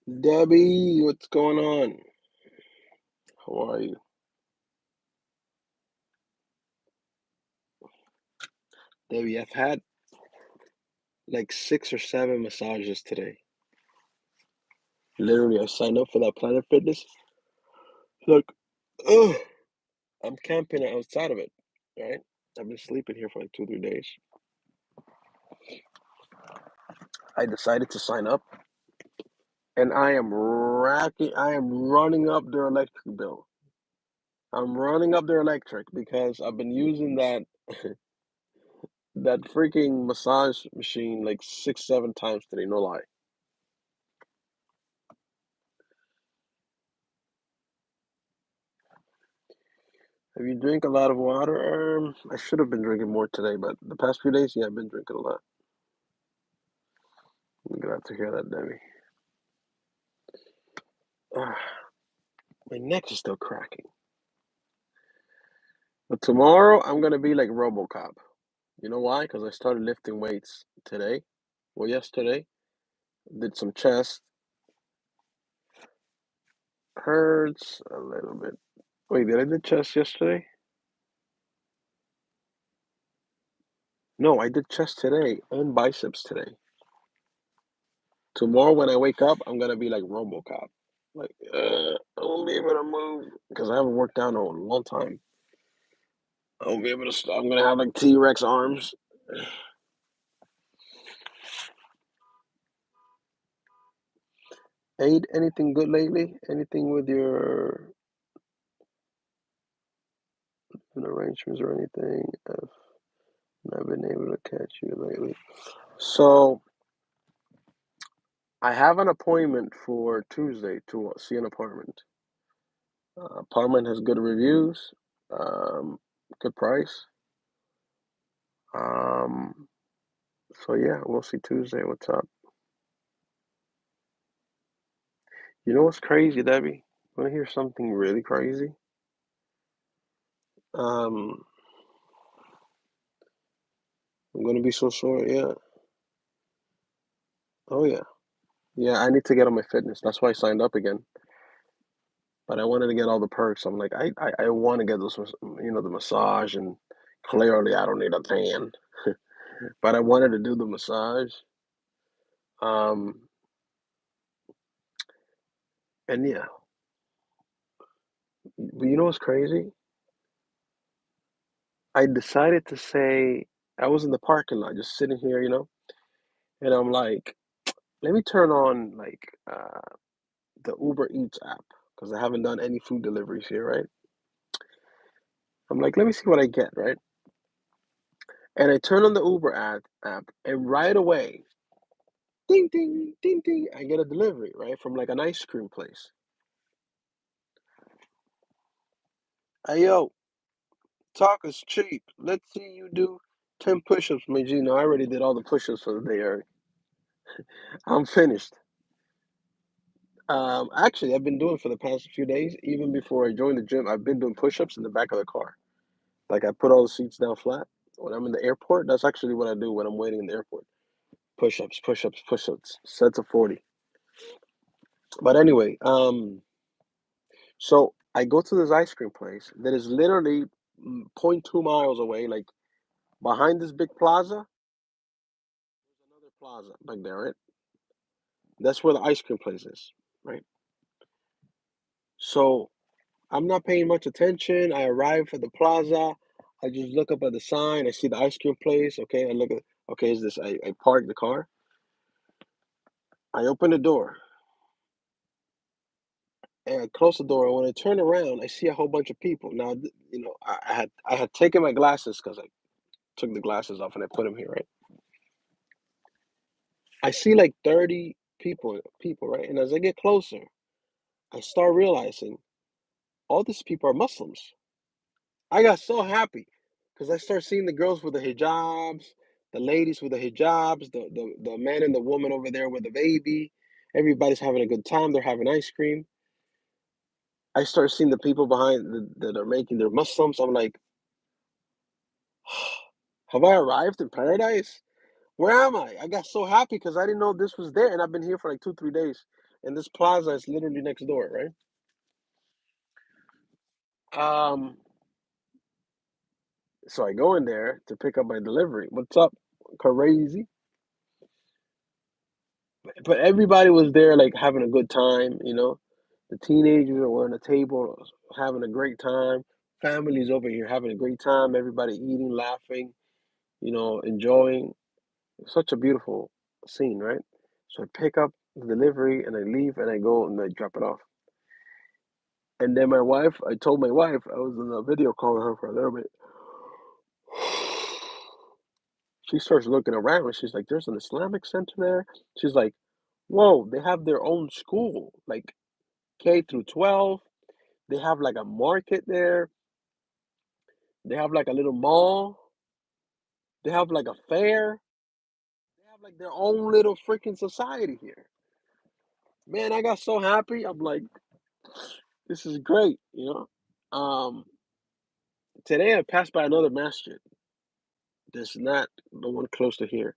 Debbie, what's going on? How are you? Debbie, I've had like 6 or 7 massages today. Literally, I signed up for that Planet Fitness. Look, ugh, I'm camping outside of it, right? I've been sleeping here for like 2, 3 days. I decided to sign up, and I am running up their electric bill. I'm running up their electric because I've been using that freaking massage machine like 6, 7 times today, no lie. Have you drink a lot of water? I should have been drinking more today, but the past few days, yeah, I've been drinking a lot. I'm glad to hear that, Debbie. Ah, my neck is still cracking. But tomorrow, I'm gonna be like RoboCop. You know why? Because I started lifting weights today. Well, yesterday, did some chest. Hurts a little bit. Wait, did I do chest yesterday? No, I did chest today and biceps today. Tomorrow, when I wake up, I'm gonna be like RoboCop. Like, I won't be able to move because I haven't worked out in a long time. I won't be able to. I'm gonna have like T-Rex arms. Ate anything good lately? Anything with your arrangements or anything? I've not been able to catch you lately. So I have an appointment for Tuesday to see an apartment. Apartment has good reviews, good price. Um, so yeah, we'll see Tuesday. What's up? You know what's crazy, Debbie? Want to hear something really crazy? Um, I'm gonna be so sore. Yeah. Oh yeah. Yeah. I need to get on my fitness. That's why I signed up again. But I wanted to get all the perks. I'm like, I want to get those, the massage, and clearly I don't need a tan, but I wanted to do the massage. Um, and yeah, but you know what's crazy? I decided to say I was in the parking lot, just sitting here, and I'm like, let me turn on like the Uber Eats app because I haven't done any food deliveries here, right? I'm like, let me see what I get, right? And I turn on the Uber app, and right away, ding, ding, ding, ding. I get a delivery, right, from like an ice cream place. Hey, yo, talk is cheap. Let's see you do 10 push-ups, my G. No, I already did all the push-ups for the day, Eric. I'm finished. Actually, I've been doing for the past few days, even before I joined the gym, I've been doing push-ups in the back of the car. Like I put all the seats down flat. When I'm in the airport, that's actually what I do when I'm waiting in the airport. Push-ups, push-ups, push-ups, sets of 40. But anyway, so I go to this ice cream place that is literally point 0.2 miles away, like behind this big plaza. There's another plaza back there, right? That's where the ice cream place is, right? So I'm not paying much attention. I arrive at the plaza. I just look up at the sign. I see the ice cream place. Okay, I look at. Okay, is this? I park the car. I open the door and I close the door. And when I turn around, I see a whole bunch of people. Now, I had taken my glasses because I took the glasses off and I put them here, right? I see like 30 people, right? And as I get closer, I start realizing all these people are Muslims. I got so happy because I start seeing the girls with the hijabs, the ladies with the hijabs, the man and the woman over there with the baby. Everybody's having a good time. They're having ice cream. I start seeing the people behind that are making their Muslims. I'm like, have I arrived in paradise? Where am I? I got so happy because I didn't know this was there, and I've been here for like 2, 3 days. and this plaza is literally next door, right? Um, so I go in there to pick up my delivery. What's up? Crazy. But everybody was there, like having a good time, you know. The teenagers were on the table having a great time. Families over here having a great time. Everybody eating, laughing, you know, enjoying. Such a beautiful scene, right? So I pick up the delivery and I leave and I go and I drop it off. And then I told my wife, I was in a video call with her for a little bit. She starts looking around and she's like, there's an Islamic center there. She's like, whoa, they have their own school, like K through 12. They have like a market there. They have like a little mall. They have like a fair. They have like their own little freaking society here. Man, I got so happy. I'm like, this is great, you know. Today I passed by another masjid. That's not the one close to here.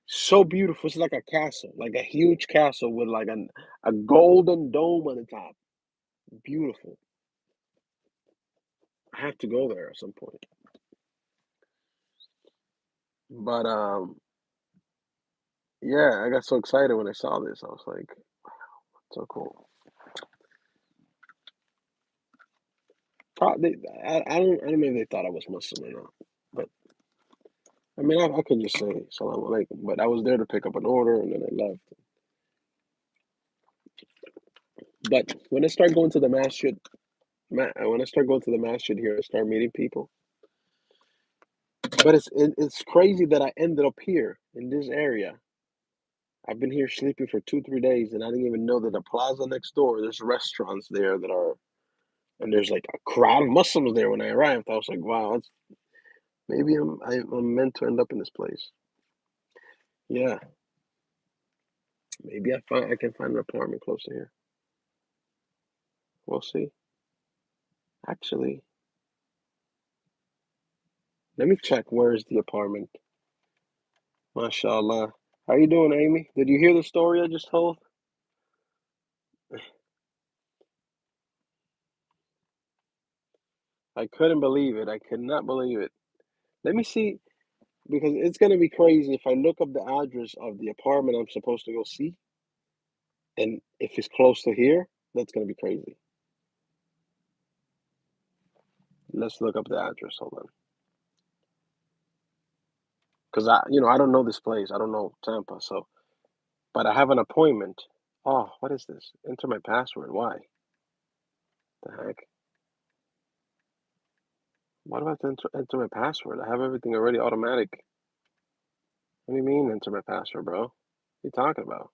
So beautiful. It's like a castle, like a huge castle with like a golden dome on the top. Beautiful. I have to go there at some point. But yeah, I got so excited when I saw this. I was like, so cool. Probably, I don't know if they thought I was Muslim or not. But I mean, I could just say salam alaikum. But I was there to pick up an order and then I left. But when I start going to the masjid, when I start going to the masjid here, I start meeting people. But it's crazy that I ended up here in this area. I've been here sleeping for 2 3 days, and I didn't even know that the plaza next door. There's restaurants there that are, and there's like a crowd of Muslims there. When I arrived, I was like, wow, maybe I'm meant to end up in this place. Yeah, maybe I can find an apartment close to here. We'll see. Actually, let me check where's the apartment. MashaAllah. How you doing, Amy? Did you hear the story I just told? I couldn't believe it. I could not believe it. Let me see, because it's gonna be crazy if I look up the address of the apartment I'm supposed to go see, and if it's close to here, that's gonna be crazy. Let's look up the address. Hold on, because I don't know this place. I don't know Tampa, so but I have an appointment. Oh, what is this? Enter my password. Why? The heck? Why do I have to enter my password? I have everything already automatic. What do you mean enter my password, bro? What are you talking about?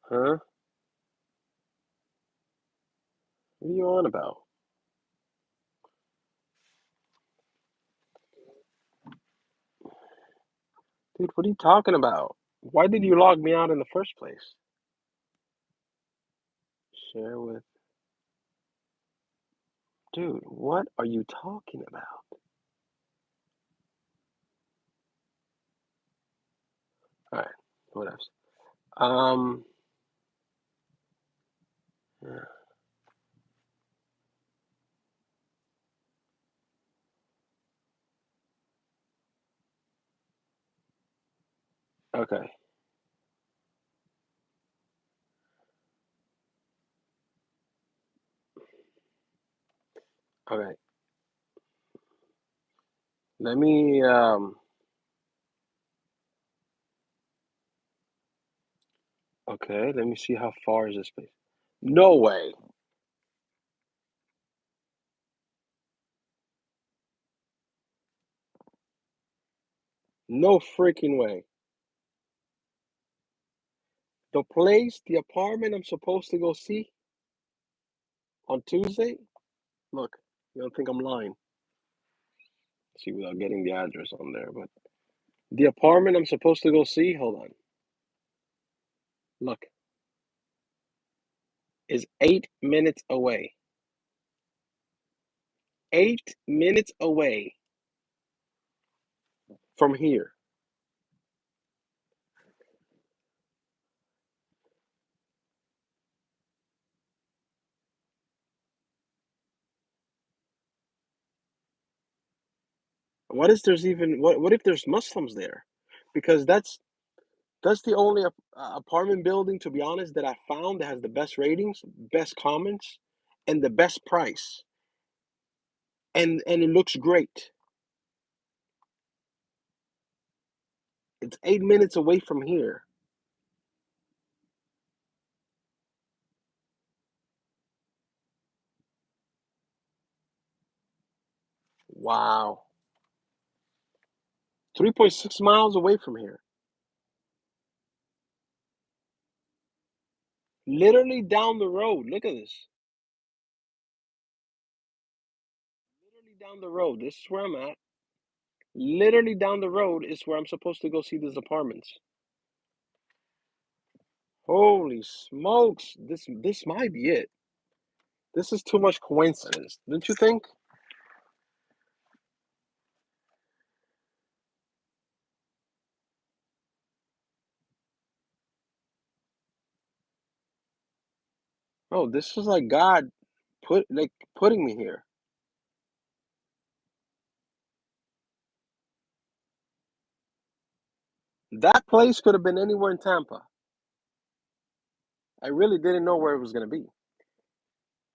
Huh? What are you on about? Dude, what are you talking about? Why did you log me out in the first place? Share with. Dude, what are you talking about? Alright, what else? Um, yeah, okay, okay. Let me, okay, let me see how far is this place. No way. No freaking way. The place, the apartment I'm supposed to go see on Tuesday? Look, you don't think I'm lying. See, without getting the address on there, but the apartment I'm supposed to go see, hold on. Look, is 8 minutes away. 8 minutes away from here. What is there's even what if there's Muslims there? Because that's the only apartment building, to be honest, that I found that has the best ratings, best comments, and the best price, and it looks great. It's 8 minutes away from here. Wow, 3.6 miles away from here. Literally down the road. Look at this. Literally down the road. This is where I'm at. Literally down the road is where I'm supposed to go see these apartments. Holy smokes! This might be it. This is too much coincidence, don't you think? Oh, this is like God putting me here. That place could have been anywhere in Tampa. I really didn't know where it was gonna be.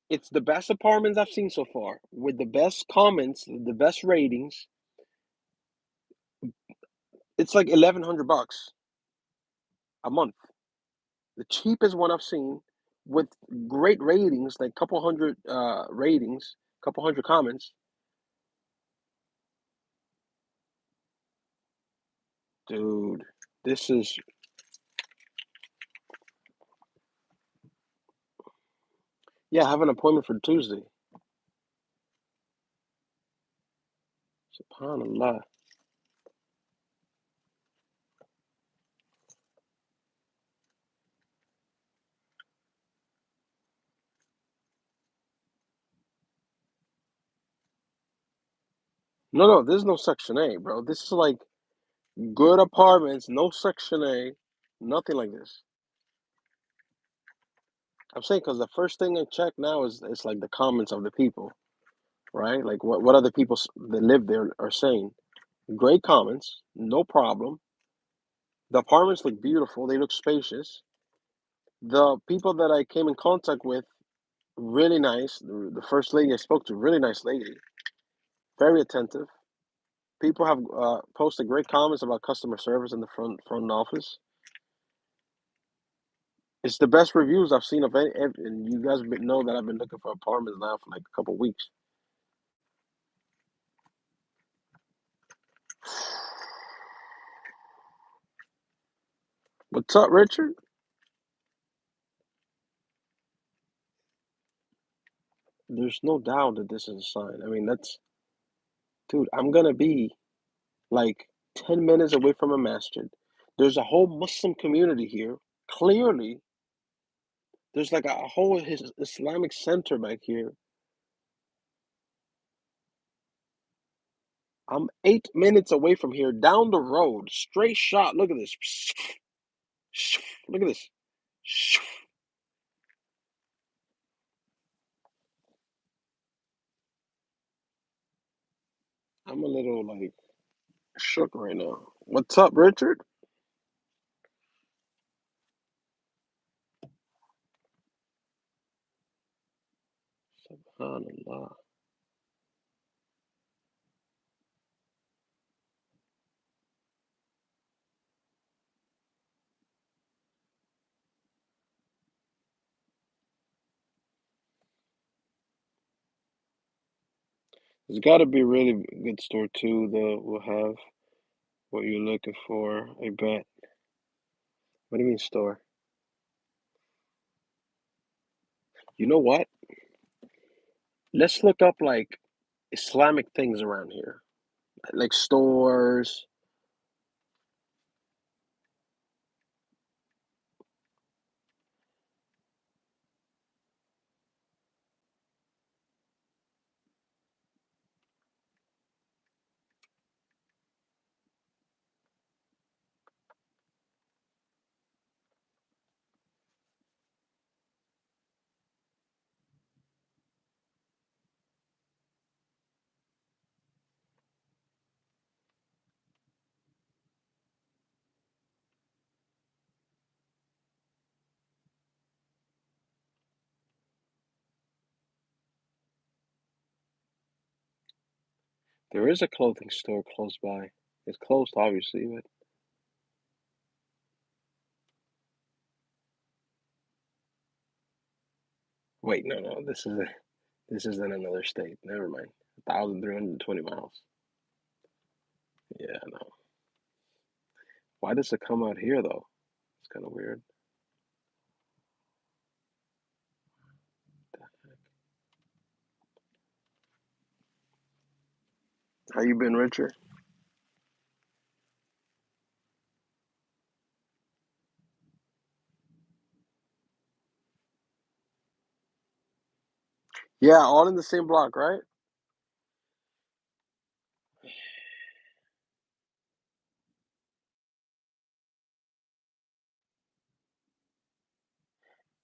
It's the best apartments I've seen so far, with the best comments, the best ratings. It's like $1,100 a month. The cheapest one I've seen, with great ratings, like couple hundred ratings, couple hundred comments. Dude, this is yeah. I have an appointment for Tuesday. Subhanallah. No, no, there's no Section A, bro. This is like good apartments, no Section A, nothing like this. I'm saying because the first thing I check now is it's like the comments of the people, right? Like what other people that live there are saying. Great comments, no problem. The apartments look beautiful. They look spacious. The people that I came in contact with, really nice. The first lady I spoke to, really nice lady, very attentive. People have posted great comments about customer service in the front office. It's the best reviews I've seen of and you guys know that I've been looking for apartments now for like a couple weeks. What's up, Richard? There's no doubt that this is a sign. I mean, dude, I'm gonna be like 10 minutes away from a masjid. There's a whole Muslim community here. Clearly, there's like a whole Islamic center back here. I'm 8 minutes away from here, down the road, straight shot. Look at this. Look at this. I'm a little like shook right now. What's up, Richard? Subhanallah. It's got to be a really good store too that will have what you're looking for. I bet. What do you mean store? You know what? Let's look up like Islamic things around here, like stores. There is a clothing store close by. It's closed, obviously, but wait, no, no, this is in another state. Never mind. 1,320 miles. Yeah, no. Why does it come out here though? It's kind of weird. How you been, Richard? Yeah, all in the same block, right?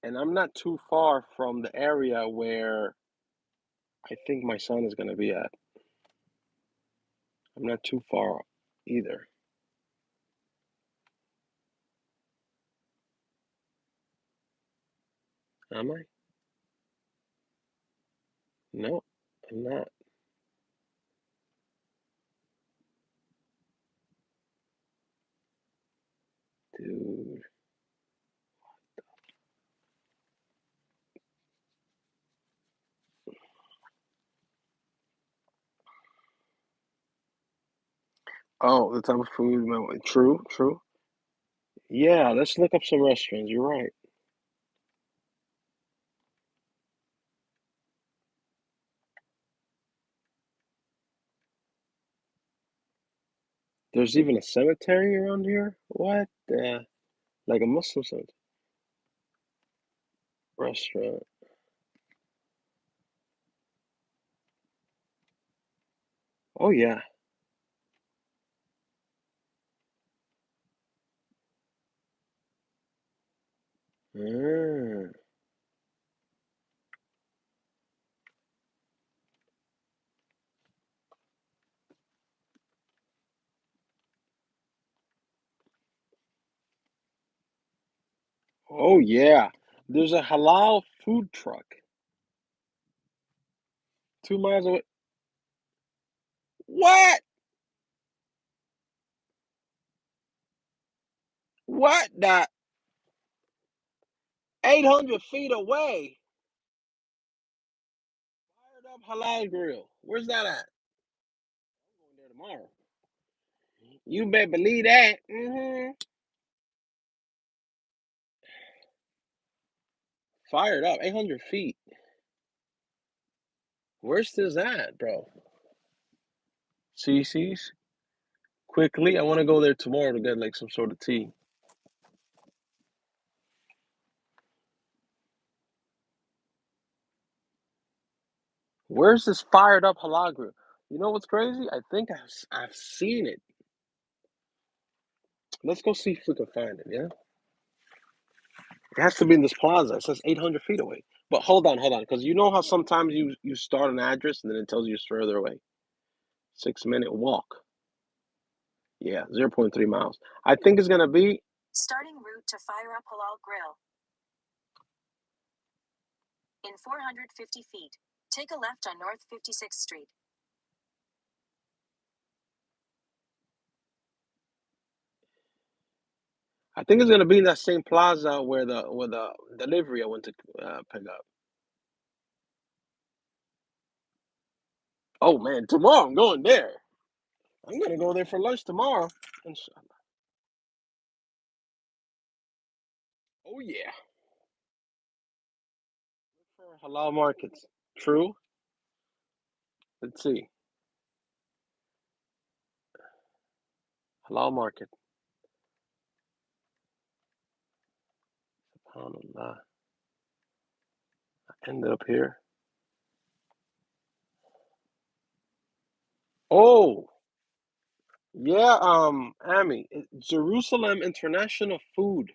And I'm not too far from the area where I think my son is gonna be at. I'm not too far either. Am I? No, I'm not, dude. Oh, the type of food. True, true. Yeah, let's look up some restaurants. You're right. There's even a cemetery around here. What? Like a Muslim cemetery restaurant. Oh yeah. Mm. Oh yeah. There's a halal food truck 2 miles away. What? What? That 800 feet away. Fired up halal grill. Where's that at? I'm going there tomorrow. You better believe that. Fired up. 800 feet. Where's this at, bro? CC's? Quickly. I want to go there tomorrow to get like some sort of tea. Where's this fired up halal grill? You know what's crazy? I think I've seen it. Let's go see if we can find it, yeah? It has to be in this plaza. It says 800 feet away. But hold on, because you know how sometimes you start an address and then it tells you it's further away. 6 minute walk. Yeah, 0.3 miles. I think it's gonna be. Starting route to Fire Up Halal Grill. In 450 feet, take a left on North 56th Street. I think it's gonna be in that same plaza where the delivery I went to pick up. Oh man, tomorrow I'm going there. I'm gonna go there for lunch tomorrow. Inshallah. Oh yeah. For halal markets. True. Let's see. Halal market. SubhanAllah. Ended up here. Oh, yeah, Amy, Jerusalem International Food.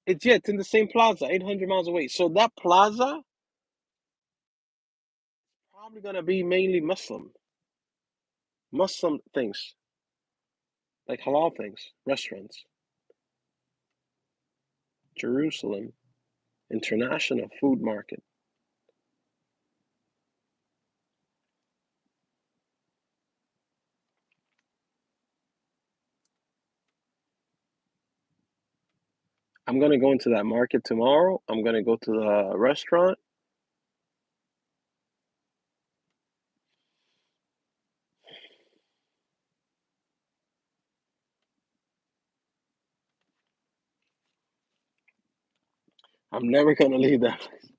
It's in the same plaza, 800 miles away. So that plaza probably gonna be mainly Muslim things, like halal things, restaurants. Jerusalem International Food Market. I'm gonna go into that market tomorrow. I'm gonna go to the restaurant. I'm never gonna leave that place.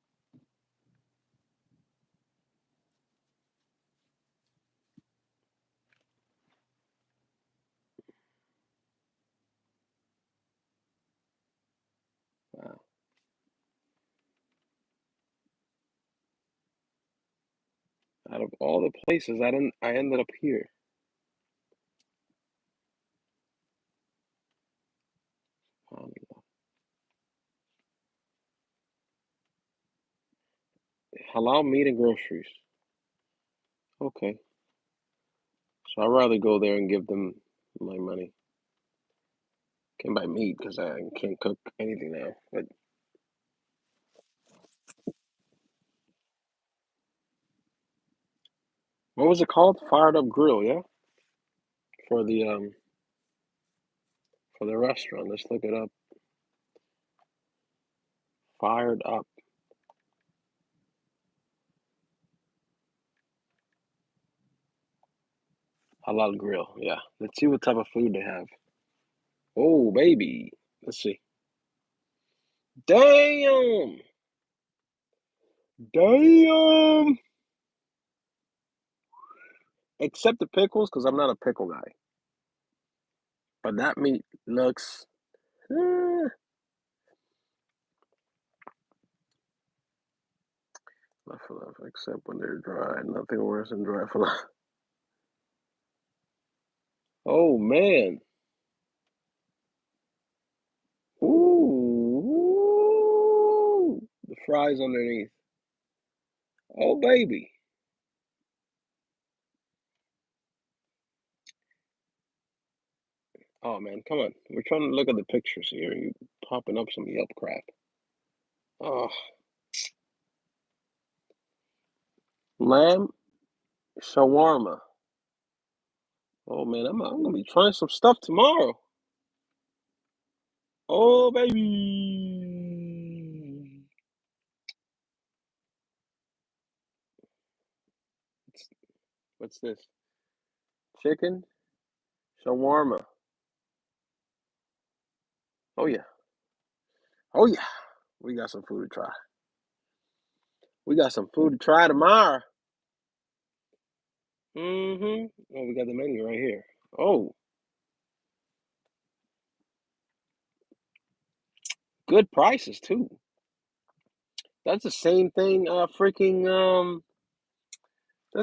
Wow. Out of all the places, I ended up here. Halal meat and groceries. Okay. So I'd rather go there and give them my money. Can't buy meat because I can't cook anything now. But what was it called? Fired Up Grill, yeah? For the restaurant. Let's look it up. Fired Up Halal Grill. Yeah. Let's see what type of food they have. Oh, baby. Let's see. Damn! Damn! Except the pickles, because I'm not a pickle guy. But that meat looks left for left, except when they're dry. Nothing worse than dry for left. Oh man. Ooh. The fries underneath. Oh baby. Oh man, come on. We're trying to look at the pictures here. You popping up some Yelp crap. Oh, lamb shawarma. Oh man, I'm gonna be trying some stuff tomorrow. Oh baby. What's, what's this? Chicken shawarma. Oh yeah. Oh yeah. We got some food to try. We got some food to try tomorrow. Mm-hmm. Oh, we got the menu right here. Oh, good prices too. That's the same thing. That's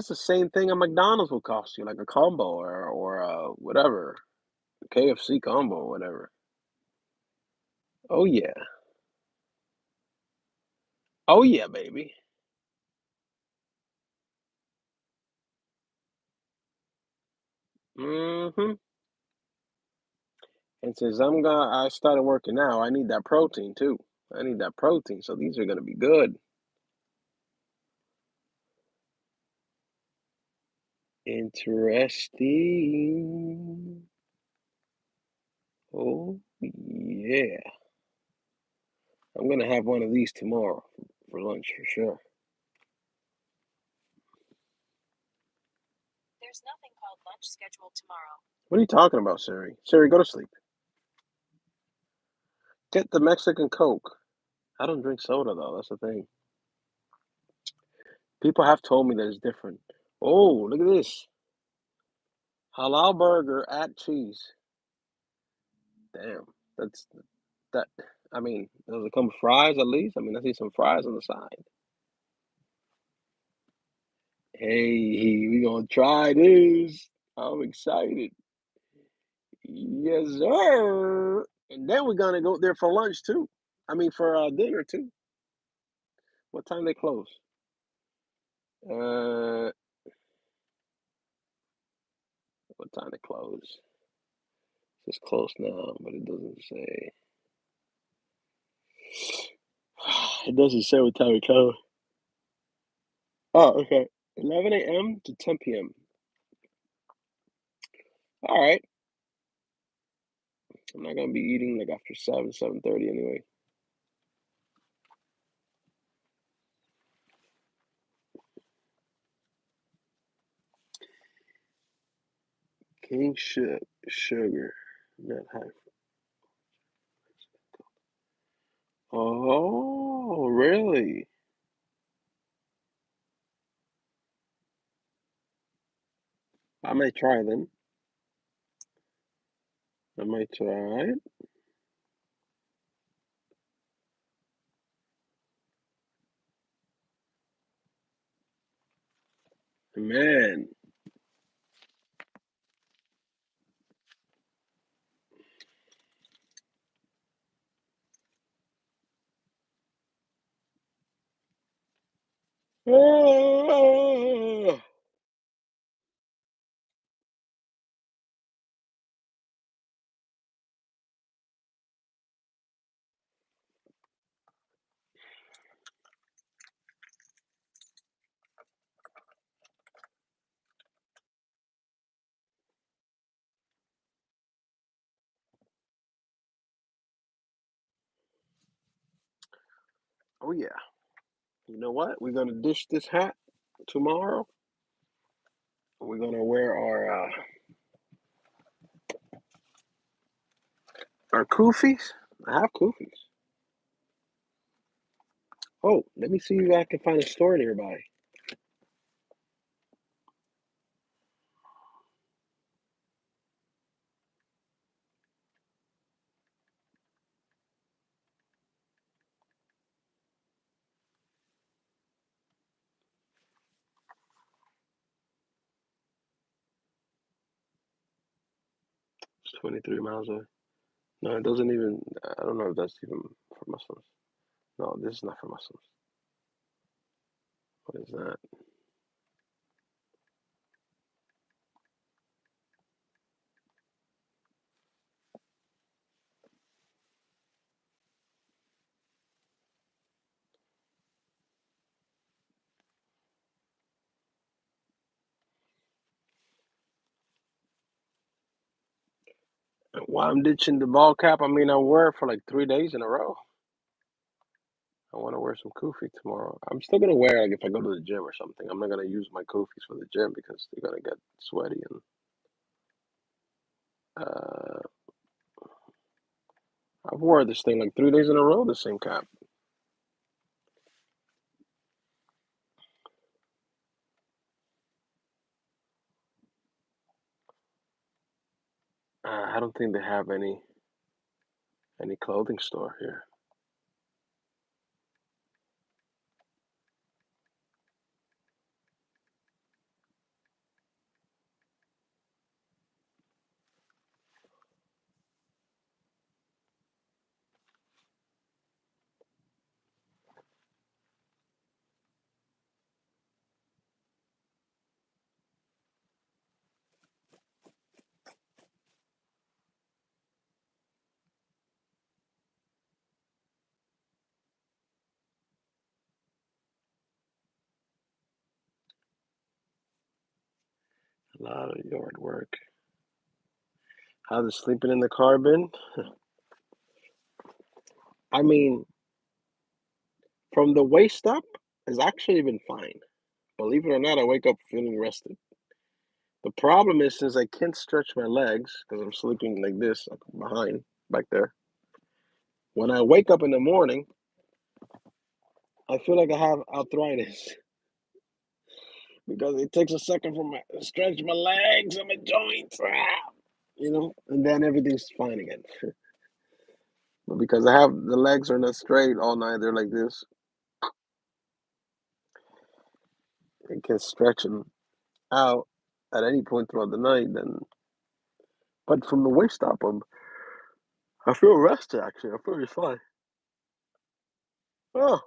the same thing a McDonald's will cost you, like a combo or whatever, a KFC combo or whatever. Oh yeah. Oh yeah, baby. Mm-hmm. And since I started working now, I need that protein too. I need that protein, so these are gonna be good. Interesting. Oh yeah. I'm gonna have one of these tomorrow for lunch for sure. There's nothing called lunch scheduled tomorrow. What are you talking about, Siri? Siri, go to sleep. Get the Mexican Coke. I don't drink soda though. That's the thing. People have told me that it's different. Oh, look at this. Halal burger at cheese. Damn. That's that. I mean, does it come with fries at least? I mean, I see some fries on the side. Hey, we gonna try this. I'm excited. Yes, sir. And then we're gonna go there for lunch too. I mean, for dinner too. What time they close? Uh, what time they close? It's close now, but it doesn't say. It doesn't say what time it close. Oh, okay. 11 a.m. to 10 p.m. All right. I'm not gonna be eating like after 7:30 anyway. King sugar, not high. Oh, really? I might try them. I might try it. Man. Oh, oh yeah. You know what? We're gonna dish this hat tomorrow. We're gonna wear our kufis. I have kufis. Oh, let me see if I can find a store nearby. It's 23 miles away. No, it doesn't even. I don't know if that's even for Muslims. No, this is not for Muslims. What is that? Why I'm ditching the ball cap? I mean, I wear it for like 3 days in a row. I want to wear some kufi tomorrow. I'm still gonna wear like if I go to the gym or something. I'm not gonna use my kufis for the gym because they're gonna get sweaty and uh, I've worn this thing like 3 days in a row. The same cap. I don't think they have any clothing store here. A lot of yard work. How's the sleeping in the car been? I mean, from the waist up, has actually been fine. Believe it or not, I wake up feeling rested. The problem is since I can't stretch my legs because I'm sleeping like this, like behind, back there. When I wake up in the morning, I feel like I have arthritis because it takes a second for my stretch my legs and my joints, and then everything's fine again. But because I have the legs are not straight all night, they're like this. I can stretch them out at any point throughout the night. Then, but from the waist up, I feel rested. Actually, I feel just fine. Oh,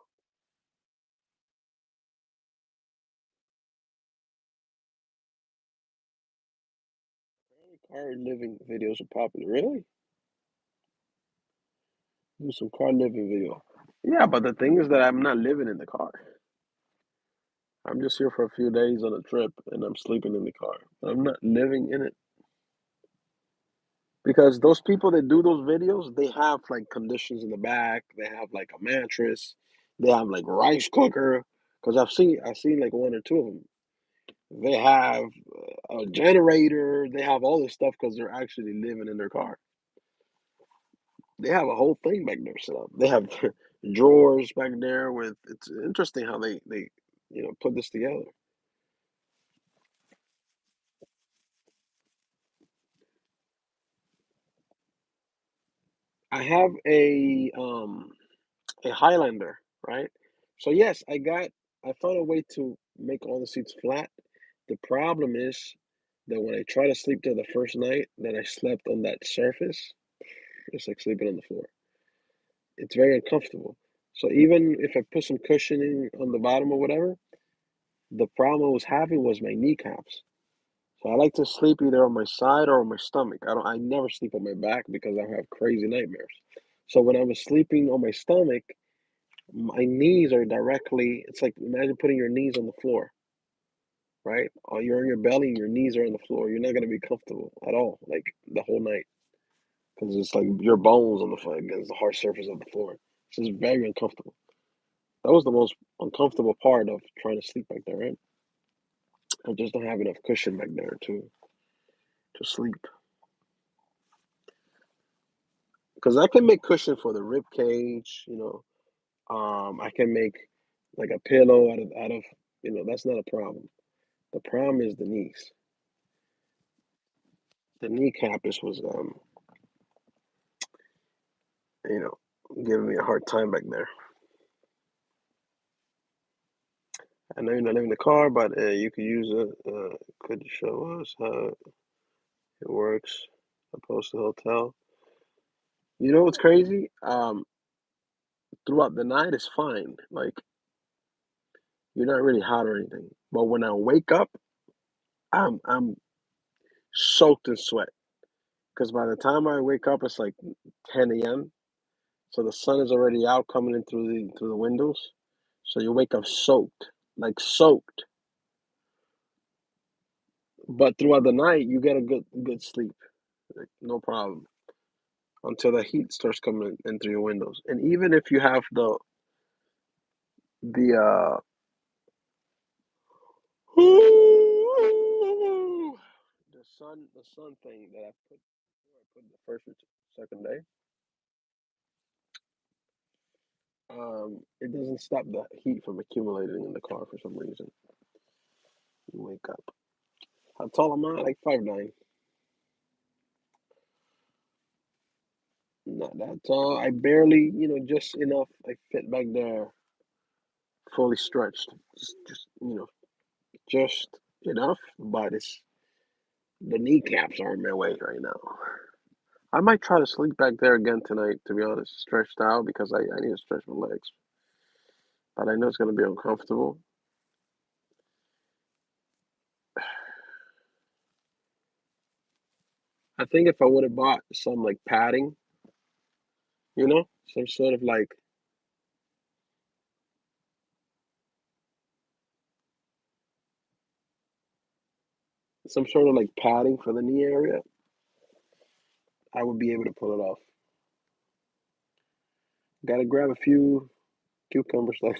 car living videos are popular. Really? Do some car living video. Yeah, but the thing is that I'm not living in the car. I'm just here for a few days on a trip, and I'm sleeping in the car. I'm not living in it. Because those people that do those videos, they have like conditions in the back. They have like a mattress. They have like rice cooker. Because I've seen like one or two of them. They have a generator. They have all this stuff because they're actually living in their car. They have a whole thing back there set up. They have drawers back there with. It's interesting how they put this together. I have a Highlander, right? So yes, I found a way to make all the seats flat. The problem is that when I try to sleep there the first night that I slept on that surface, it's like sleeping on the floor. It's very uncomfortable. So even if I put some cushioning on the bottom or whatever, the problem I was having was my kneecaps. So I like to sleep either on my side or on my stomach. I never sleep on my back because I have crazy nightmares. So when I was sleeping on my stomach, my knees are directly, it's like imagine putting your knees on the floor, right? Or you're on your belly and your knees are on the floor. You're not going to be comfortable at all, like the whole night, because it's like your bones on the floor against the hard surface of the floor. It's just very uncomfortable. That was the most uncomfortable part of trying to sleep back there, right? I just don't have enough cushion back there to sleep. Because I can make cushion for the rib cage, I can make like a pillow out of that's not a problem. The problem is the knees. The kneecap is was you know giving me a hard time back there. I know you're not in the car, but you could use it. Could you show us how it works opposed to hotel? You know what's crazy? Throughout the night is fine. Like you're not really hot or anything. But when I wake up, I'm soaked in sweat. Because by the time I wake up, it's like 10 a.m. So the sun is already out coming in through the windows. So you wake up soaked, like soaked. But throughout the night, you get a good sleep, like, no problem, until the heat starts coming in through your windows. And even if you have the the sun thing that I put the first and second day, it doesn't stop the heat from accumulating in the car for some reason. You wake up. How tall am I? Like 5'9". Not that tall. I barely, just enough. I fit back there, fully stretched. Just just enough. But it's the kneecaps are in my way right now. I might try to sleep back there again tonight. To be honest, stretched out because I need to stretch my legs. But I know it's gonna be uncomfortable. I think if I would have bought some like padding, some sort of like padding for the knee area, I would be able to pull it off. Got to grab a few cucumbers. Like,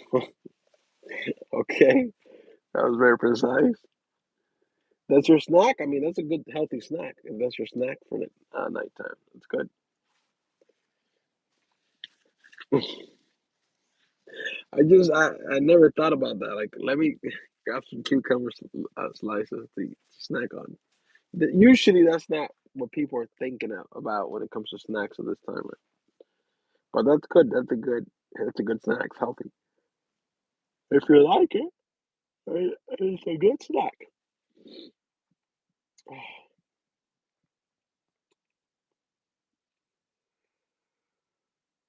okay, that was very precise. That's your snack. I mean, that's a good healthy snack. If that's your snack for the nighttime, it's good. I never thought about that. Like, let me grab some cucumber slices to snack on. Usually, that's not what people are thinking about when it comes to snacks at this time. Right? But that's good. That's a good snack. It's healthy. If you like it, it's a good snack.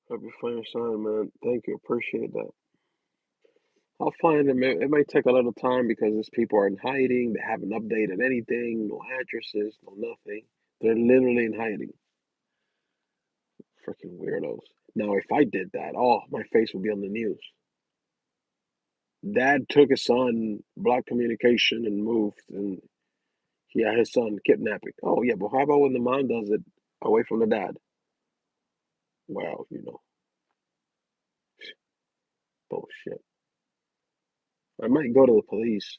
Happy fine sign, man. Thank you. Appreciate that. I'll find them. It might take a little time because these people are in hiding. They haven't updated anything. No addresses. No nothing. They're literally in hiding. Freaking weirdos. Now, if I did that, oh, my face would be on the news. Dad took his son, blocked communication, and moved, and he had his son kidnapping. Oh yeah, but how about when the mom does it? away from the dad. Well, bullshit. I might go to the police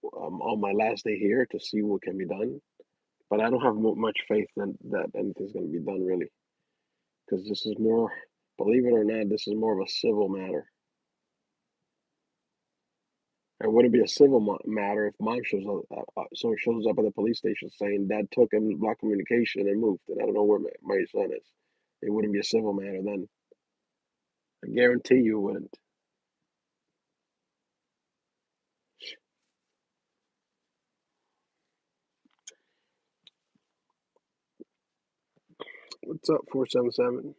on my last day here to see what can be done, but I don't have much faith that anything's going to be done really, because this is more, believe it or not, this is more of a civil matter. It wouldn't be a civil matter if mom shows up, someone shows up at the police station saying dad took him, blocked communication, and moved, and I don't know where my son is. It wouldn't be a civil matter then. I guarantee you it wouldn't. What's up, 477?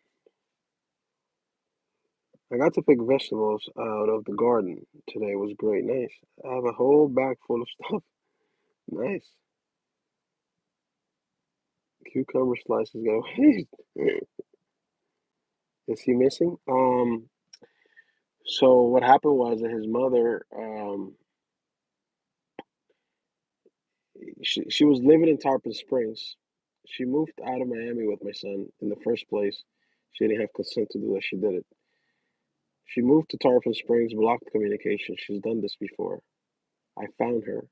I got to pick vegetables out of the garden today. It was great. Nice. I have a whole bag full of stuff. Nice. Cucumber slices go. Is he missing? So what happened was that his mother, she was living in Tarpon Springs. She moved out of Miami with my son in the first place. She didn't have consent to do that. She did it. She moved to Tarpon Springs, blocked communication. She's done this before. I found her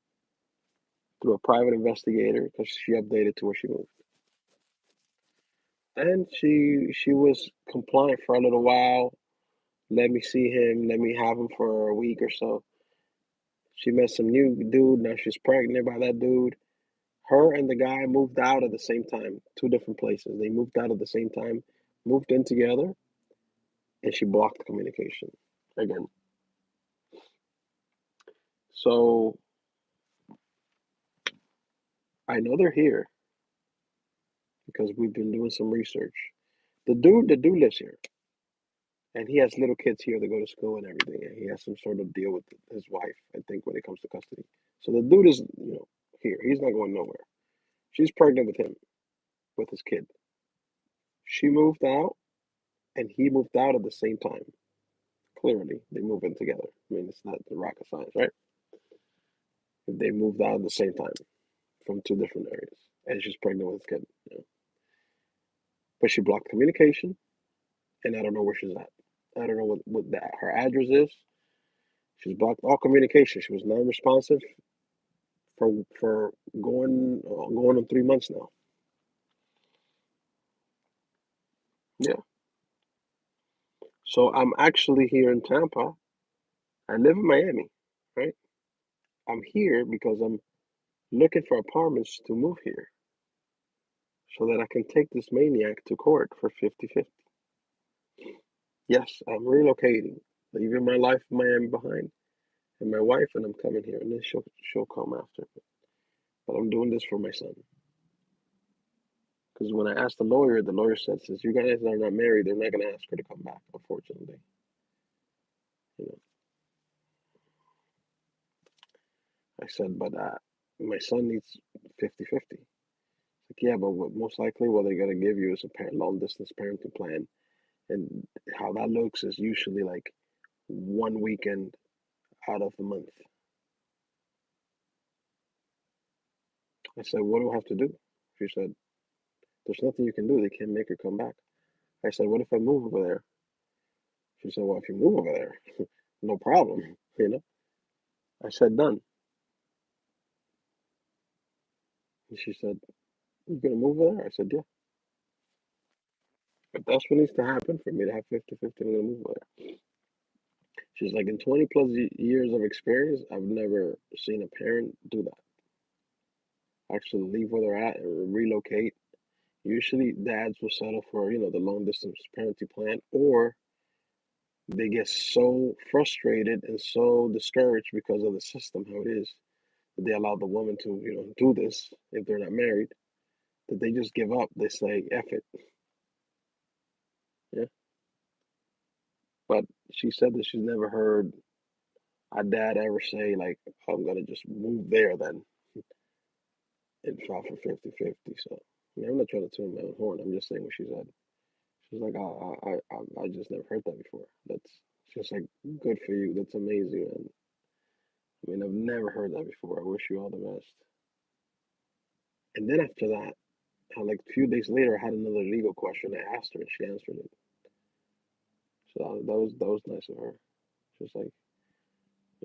through a private investigator because she updated to where she moved. And she was compliant for a little while. Let me see him. Let me have him for a week or so. She met some new dude. Now she's pregnant by that dude. Her and the guy moved out at the same time, two different places. They moved out at the same time, moved in together, and she blocked communication again. So I know they're here because we've been doing some research. The dude lives here, and he has little kids here that go to school and everything. And he has some sort of deal with his wife, I think, when it comes to custody. So the dude is, here. He's not going nowhere. She's pregnant with him, with his kid. She moved out, and he moved out at the same time. Clearly, they move in together. I mean, it's not the rocket science, right? They moved out at the same time from two different areas, and she's pregnant with his kid. But she blocked communication, and I don't know where she's at. I don't know what her address is. She's blocked all communication. She was non-responsive for going on 3 months now. Yeah. So I'm actually here in Tampa. I live in Miami, right? I'm here because I'm looking for apartments to move here so that I can take this maniac to court for 50-50. Yes, I'm relocating, leaving my life in Miami behind and my wife, and I'm coming here, and then she'll come after. But I'm doing this for my son. Because when I asked the lawyer said, since you guys are not married, they're not going to ask her to come back, unfortunately. You know, I said, but my son needs 50-50. Like, yeah, but most likely what they're going to give you is a long distance parenting plan. And how that looks is usually like one weekend out of the month. I said, what do I have to do? She said, there's nothing you can do. They can't make her come back. I said, what if I move over there? She said, well, if you move over there, no problem. I said, done. And she said, you gonna move over there? I said, yeah. If that's what needs to happen for me to have 50-50, I'm gonna move over there. She's like, in 20 plus years of experience, I've never seen a parent do that. Actually leave where they're at and relocate. Usually dads will settle for, the long distance parenting plan, or they get so frustrated and so discouraged because of the system, how it is, that they allow the woman to, do this if they're not married, that they just give up. They say, F it. Yeah. But she said that she's never heard a dad ever say, like, I'm going to just move there then and file for 50-50. So, I'm not trying to tune my own horn. I'm just saying what she said. She's like, I just never heard that before. That's just like, good for you. That's amazing. And I mean, I've never heard that before. I wish you all the best. And then after that, like a few days later, I had another legal question. I asked her, and she answered it. So that was nice of her. She was like,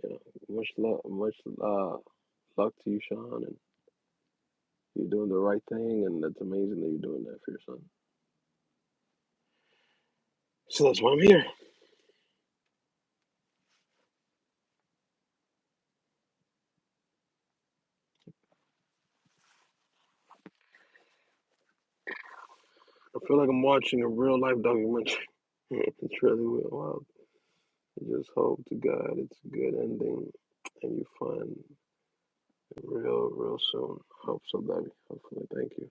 you know, much luck to you, Sean, and you're doing the right thing, and it's amazing that you're doing that for your son. So that's why I'm here. I feel like I'm watching a real life documentary. It's really wild. I just hope to God it's a good ending, and you find it real soon. Hope so, baby. Hopefully, thank you.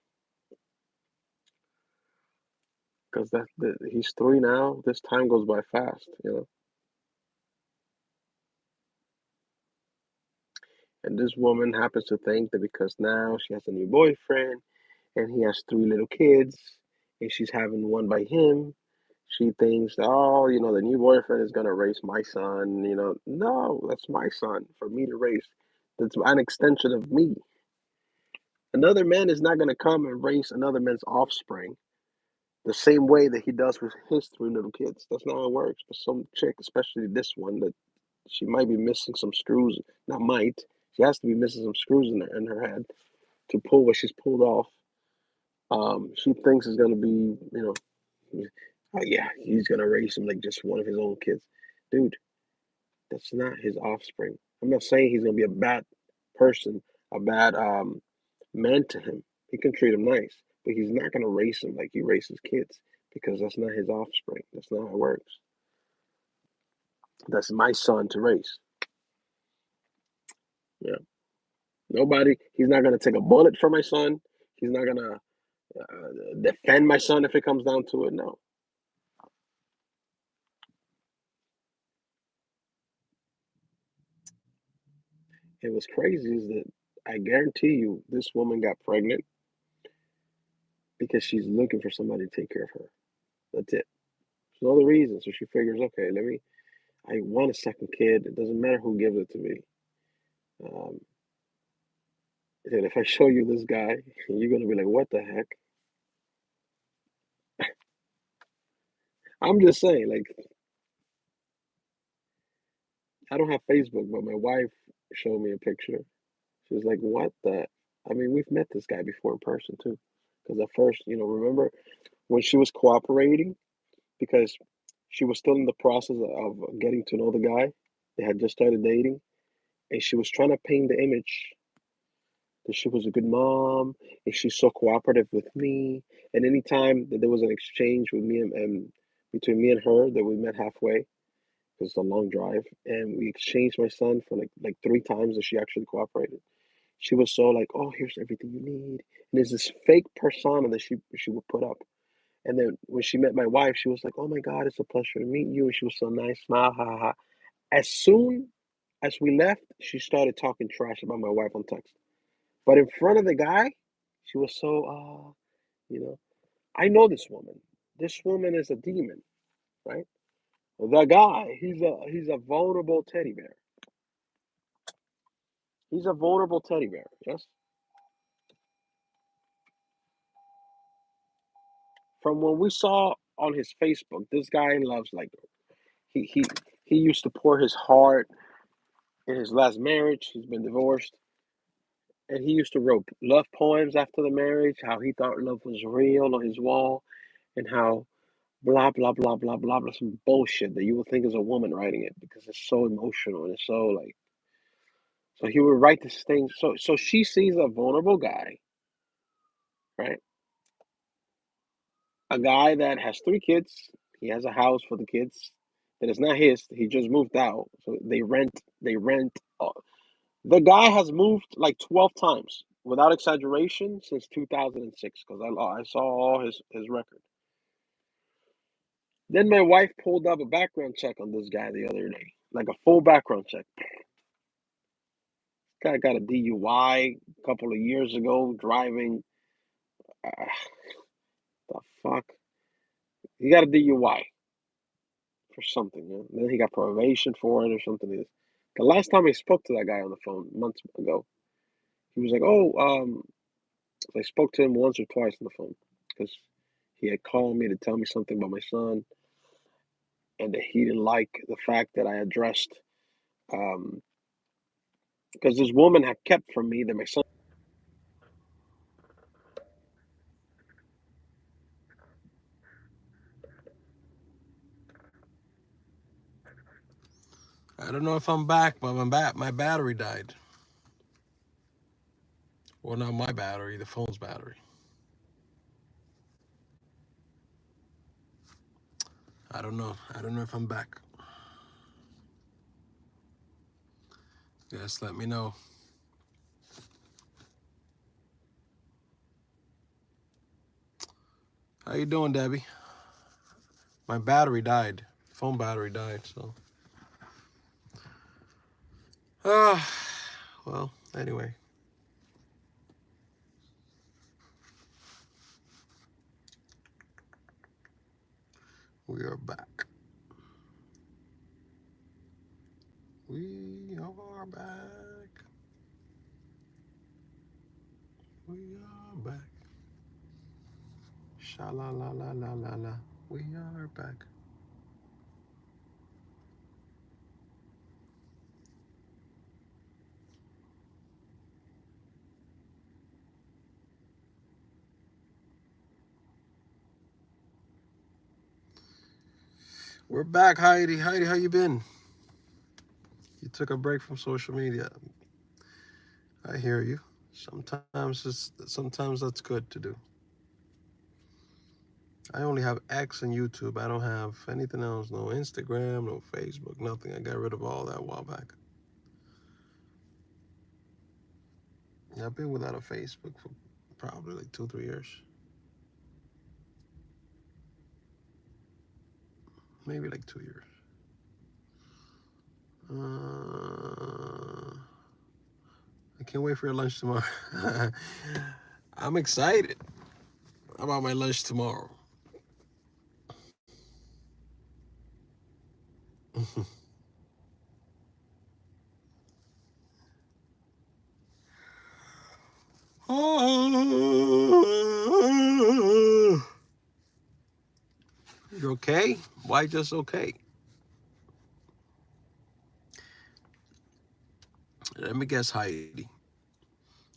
Because he's 3 now. This time goes by fast, you know. And this woman happens to think that because now she has a new boyfriend and he has 3 little kids and she's having one by him, she thinks, oh, the new boyfriend is gonna raise my son. No, that's my son for me to raise. That's an extension of me. Another man is not gonna come and raise another man's offspring the same way that he does with his 3 little kids. That's not how it works. But some chick, especially this one, that she might be missing some screws. Not might. She has to be missing some screws in her head to pull what she's pulled off. She thinks it's gonna be, yeah, he's gonna raise him like just one of his own kids. Dude, that's not his offspring. I'm not saying he's gonna be a bad person, a bad man to him. He can treat him nice, but he's not gonna raise him like he raises kids because that's not his offspring. That's not how it works. That's my son to raise. Yeah. Nobody. He's not gonna take a bullet for my son. He's not gonna defend my son if it comes down to it. No. It was crazy is that I guarantee you this woman got pregnant because she's looking for somebody to take care of her. That's it. There's no other reason. So she figures, okay, I want a second kid. It doesn't matter who gives it to me. Um, and if I show you this guy, you're going to be like, what the heck? I'm just saying, like, I don't have Facebook, but my wife showed me a picture. She was like, what the? I mean, we've met this guy before in person too. Because at first, remember when she was cooperating? Because she was still in the process of getting to know the guy. They had just started dating, and she was trying to paint the image that she was a good mom and she's so cooperative with me. And anytime that there was an exchange with me and between me and her, that we met halfway because it's a long drive, and we exchanged my son for like 3 times that she actually cooperated. She was so like, oh, here's everything you need. And there's this fake persona that she would put up. And then when she met my wife, she was like, "Oh my God, it's a pleasure to meet you." And she was so nice, smile, ha ha ha. As soon as we left, she started talking trash about my wife on text. But in front of the guy, she was so, you know, I know this woman. This woman is a demon, right? The guy, he's a vulnerable teddy bear. He's a vulnerable teddy bear. Yes. From what we saw on his Facebook, this guy loves like he he he used to pour his heart in his last marriage. He's been divorced, and he used to wrote love poems after the marriage. How he thought love was real on his wall, and how blah blah blah blah blah blah some bullshit that you would think is a woman writing it because it's so emotional and it's so like so he would write this thing so she sees a vulnerable guy, right? A guy that has 3 kids. He has a house for the kids that is not his. He just moved out, so they rent. The guy has moved like 12 times without exaggeration since 2006 because I saw all his record. Then my wife pulled up a background check on this guy the other day, like a full background check. Guy got a DUI a couple of years ago, driving. Uh, the fuck? He got a DUI for something. Then he got probation for it or something. The last time I spoke to that guy on the phone months ago, he was like, "Oh, So I spoke to him once or twice on the phone because he had called me to tell me something about my son, and that he didn't like the fact that I addressed um, because this woman had kept from me that my son. I don't know if I'm back, but my battery died. Well, not my battery, the phone's battery. I don't know. I don't know if I'm back. Just let me know. How you doing, Debbie? My battery died. Phone battery died, so. Ah, well, anyway. We are back. We are back. We are back. Sha la la la la la la. We are back. We're back, Heidi. Heidi, how you been? You took a break from social media. I hear you. Sometimes that's good to do. I only have X and YouTube. I don't have anything else. No Instagram, no Facebook, nothing. I got rid of all that a while back. Yeah, I've been without a Facebook for probably like 2, 3 years. Maybe like 2 years. I can't wait for your lunch tomorrow. I'm excited about my lunch tomorrow. You're okay? Why just okay? Let me guess, Heidi.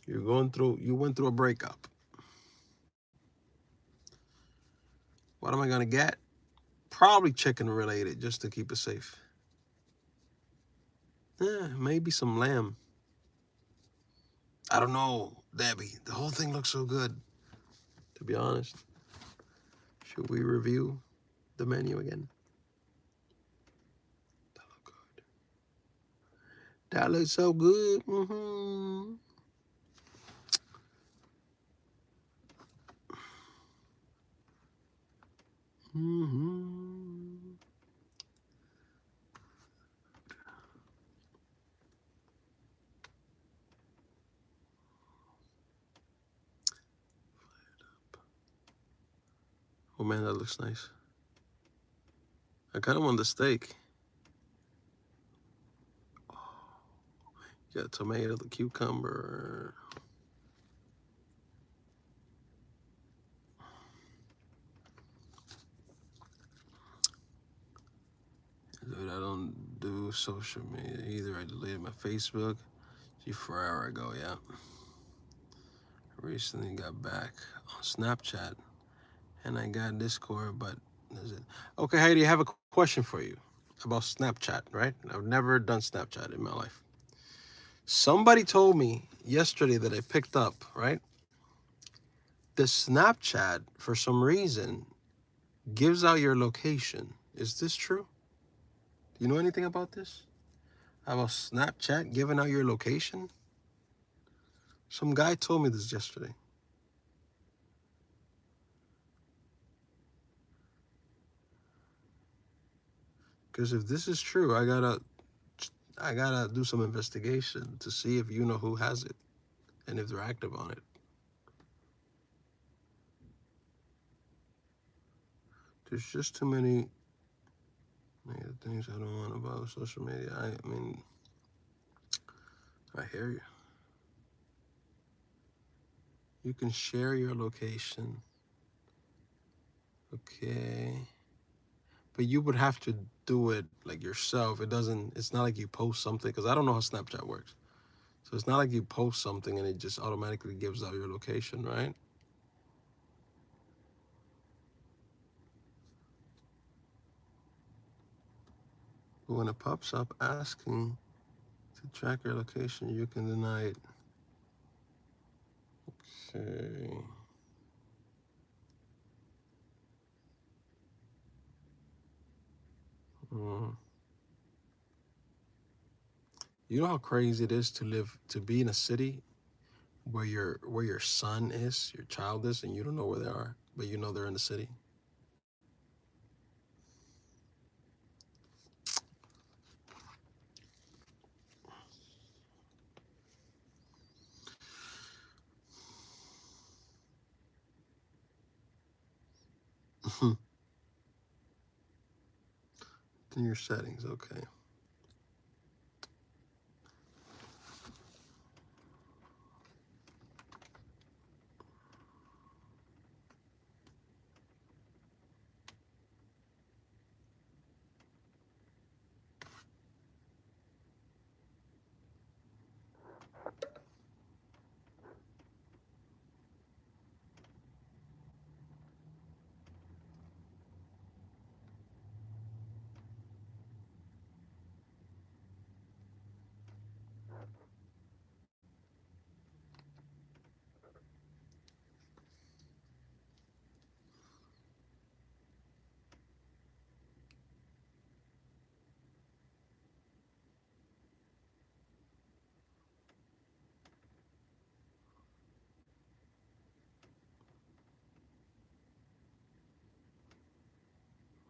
You went through a breakup. What am I gonna get? Probably chicken related, just to keep it safe. Maybe some lamb. I don't know, Debbie. The whole thing looks so good. To be honest, should we review the menu again? That look good. That looks so good. Oh man, that looks nice. I kind of want the steak. You got tomato, the cucumber. Dude, I don't do social media either. I deleted my Facebook. Forever ago, yeah. Recently got back on Snapchat, and I got Discord, but that's it. Okay, Heidi, I have a question for you about Snapchat, right? I've never done Snapchat in my life. Somebody told me yesterday that I picked up, right? The Snapchat, for some reason, gives out your location. Is this true? Do you know anything about this? About Snapchat giving out your location? Some guy told me this yesterday. Because if this is true, I gotta do some investigation to see if you know who has it and if they're active on it. There's just too many negative things I don't want about social media. I mean, I hear you. You can share your location. Okay. But you would have to do it like yourself. It's not like you post something, because I don't know how Snapchat works. So it's not like you post something and it just automatically gives out your location, right? But when it pops up asking to track your location, you can deny it. Okay. Mm. You know how crazy it is to be in a city where your son is, your child is, and you don't know where they are, but you know they're in the city. In your settings, okay.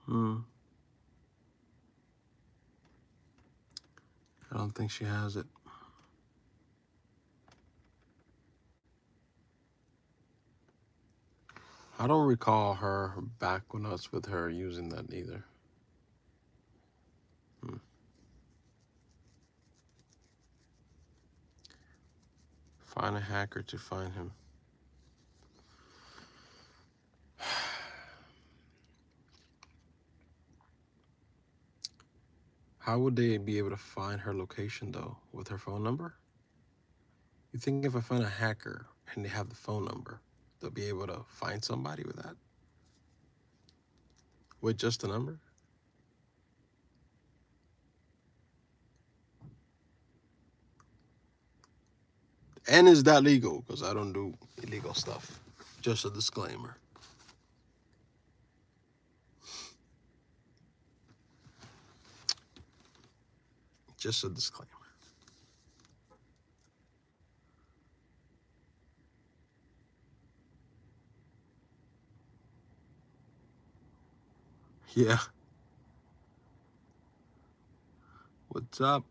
Hmm. I don't think she has it. I don't recall her back when I was with her using that either. Hmm. Find a hacker to find him. How would they be able to find her location though? With her phone number? You think if I find a hacker and they have the phone number, they'll be able to find somebody with that? With just the number? And is that legal? Because I don't do illegal stuff. Just a disclaimer. Just a disclaimer. Yeah. What's up?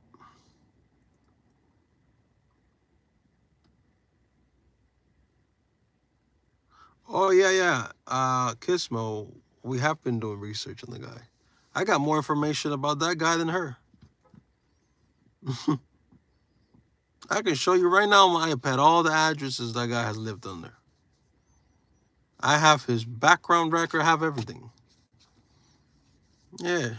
Oh yeah, yeah. Kismo, we have been doing research on the guy. I got more information about that guy than her. I can show you right now on my iPad all the addresses that guy has lived under. I have his background record, I have everything. Yeah.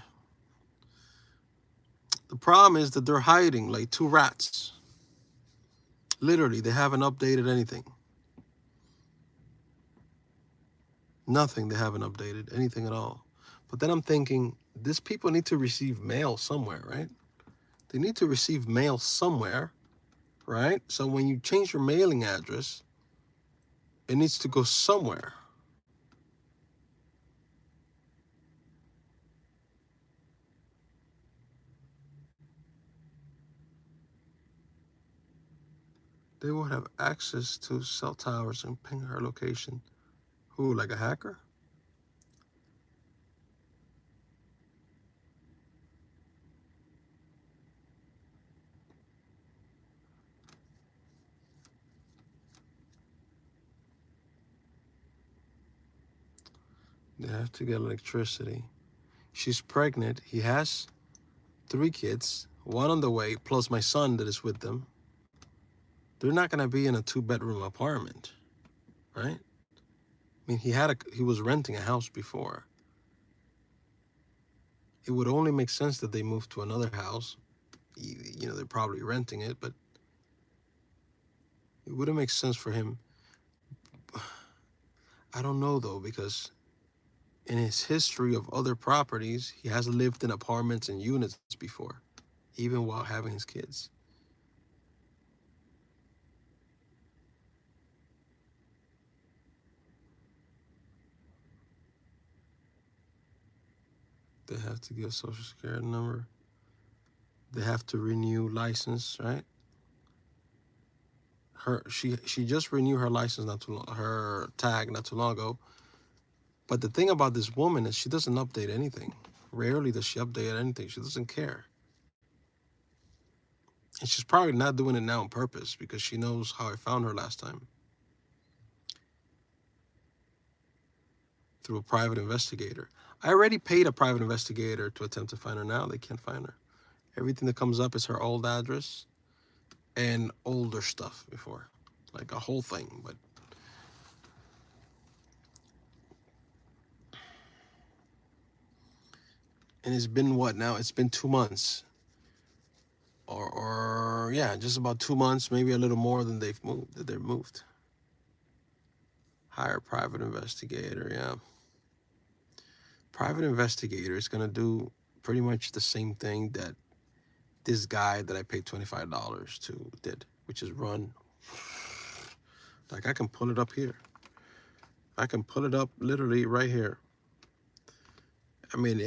The problem is that they're hiding like two rats. Literally, they haven't updated anything. Nothing, they haven't updated anything at all. But then I'm thinking, these people need to receive mail somewhere, right? They need to receive mail somewhere, right? So when you change your mailing address, it needs to go somewhere. They will have access to cell towers and ping her location. Who, like a hacker? They have to get electricity. She's pregnant. He has 3 kids, 1 on the way, plus my son that is with them. They're not going to be in a 2-bedroom apartment. right? I mean, he was renting a house before. It would only make sense that they moved to another house. They're probably renting it, but it wouldn't make sense for him. I don't know though, because in his history of other properties, he has lived in apartments and units before, even while having his kids. They have to get a social security number. They have to renew license, right? She just renewed her license her tag not too long ago. But the thing about this woman is she doesn't update anything. Rarely does she update anything. She doesn't care. And she's probably not doing it now on purpose because she knows how I found her last time. Through a private investigator. I already paid a private investigator to attempt to find her. Now they can't find her. Everything that comes up is her old address and older stuff before. Like a whole thing. But and it's been what now? It's been 2 months. Or yeah, just about 2 months, maybe a little more than they've moved. Hire private investigator, yeah. Private investigator is gonna do pretty much the same thing that this guy that I paid $25 to did, which is run. Like I can pull it up here. I can pull it up literally right here. I mean,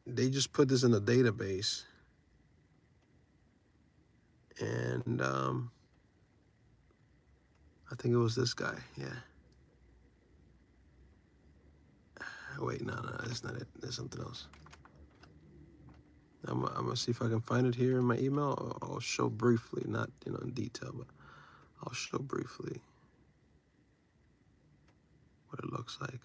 they just put this in a database, and I think it was this guy. Yeah. Wait, no, that's not it. There's something else. I'm gonna see if I can find it here in my email. I'll show briefly, not in detail, but I'll show briefly what it looks like.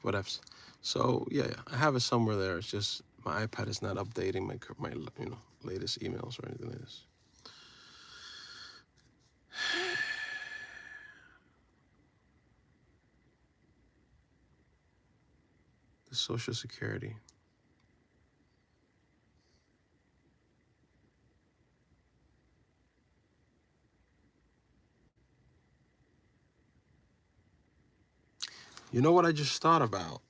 Whatever. So yeah, I have it somewhere there. It's just my iPad is not updating my latest emails or anything like this. The Social Security. You know what I just thought about?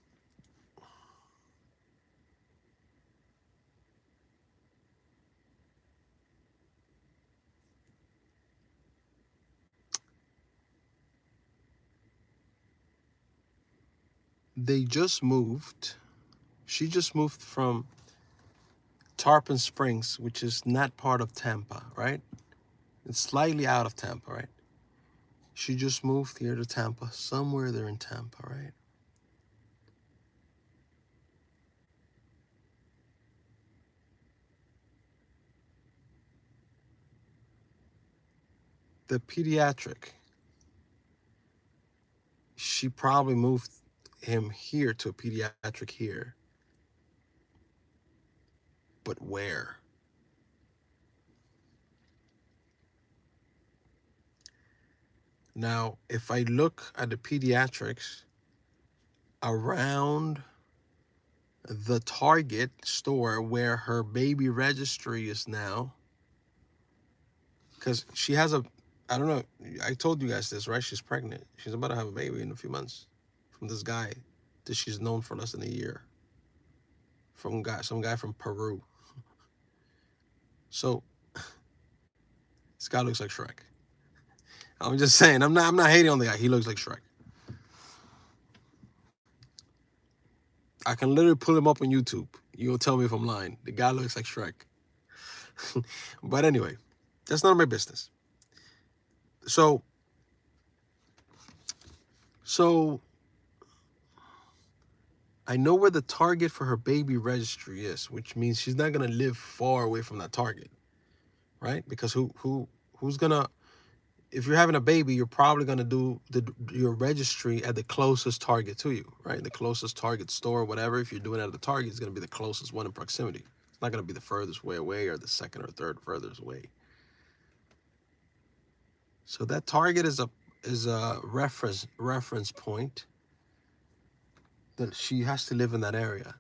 They just moved. She just moved from Tarpon Springs, which is not part of Tampa, right? It's slightly out of Tampa, right? She just moved here to Tampa, somewhere there in Tampa, right? The pediatric, she probably moved him here to a pediatric here. But where? Now, if I look at the pediatrics around the Target store where her baby registry is now, because she has I don't know, I told you guys this, right? She's pregnant. She's about to have a baby in a few months from this guy that she's known for less than a year. Some guy from Peru. So this guy looks like Shrek. I'm just saying, I'm not hating on the guy. He looks like Shrek. I can literally pull him up on YouTube. You'll tell me if I'm lying. The guy looks like Shrek. But anyway, that's none of my business. So I know where the Target for her baby registry is, which means she's not gonna live far away from that Target, right? Because who's gonna if you're having a baby, you're probably going to do your registry at the closest target to you, right? The closest Target store, whatever. If you're doing it at the Target, it's going to be the closest one in proximity. It's not going to be the furthest way away or the second or third furthest away. So that Target is a reference point that she has to live in that area.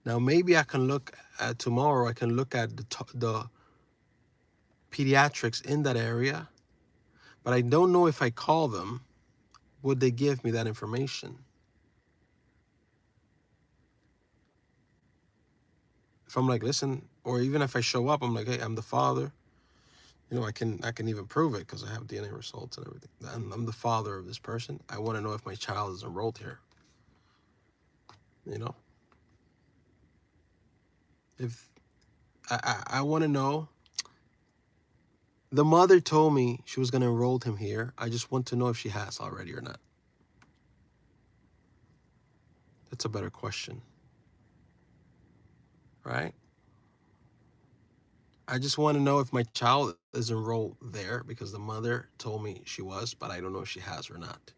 Now maybe I can look at tomorrow. I can look at the pediatrics in that area, but I don't know if I call them, would they give me that information? If I'm like, listen, or even if I show up, I'm like, hey, I'm the father. I can even prove it because I have DNA results and everything. I'm the father of this person. I want to know if my child is enrolled here. If I want to know. The mother told me she was going to enroll him here. I just want to know if she has already or not. That's a better question, right? I just want to know if my child is enrolled there because the mother told me she was, but I don't know if she has or not.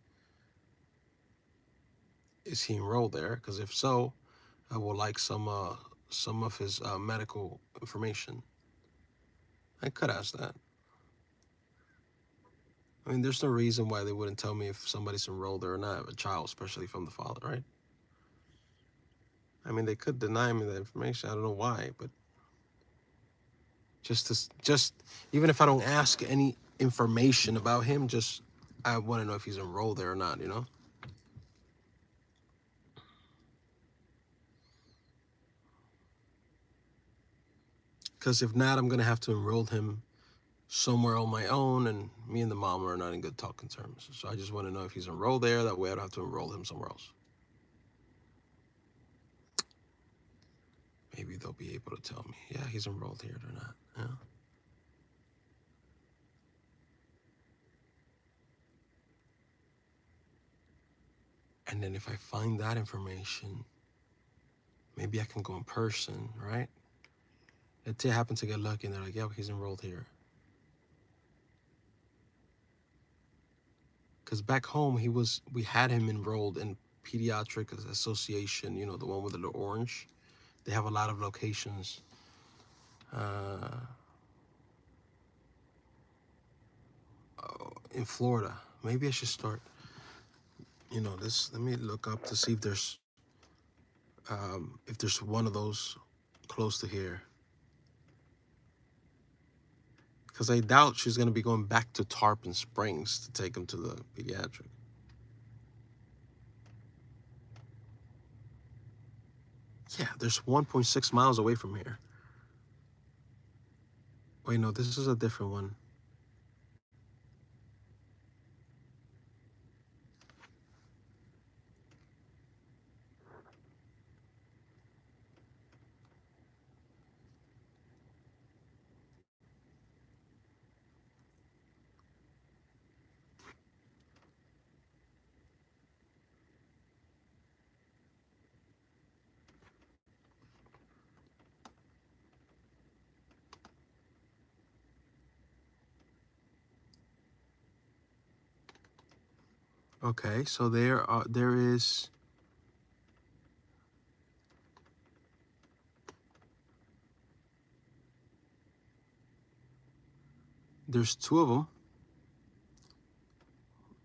Is he enrolled there? Because if so, I would like some of his medical information. I could ask that. I mean, there's no reason why they wouldn't tell me if somebody's enrolled there or not, a child, especially from the father, right? I mean, they could deny me the information. I don't know why, but just even if I don't ask any information about him, just I want to know if he's enrolled there or not, Because if not, I'm gonna have to enroll him somewhere on my own, and me and the mom are not in good talking terms. So I just want to know if he's enrolled there. That way I don't have to enroll him somewhere else. Maybe they'll be able to tell me, yeah, he's enrolled here or not. Yeah. And then if I find that information, maybe I can go in person, right? Let's say I happen to get lucky and they're like, yeah, he's enrolled here. Because back home, we had him enrolled in Pediatric Association, the one with the little orange. They have a lot of locations. In Florida. Maybe I should start, this. Let me look up to see if there's one of those close to here. Because I doubt she's going to be going back to Tarpon Springs to take him to the pediatric. Yeah, there's 1.6 miles away from here. Wait, no, this is a different one. Okay, so there's two of them.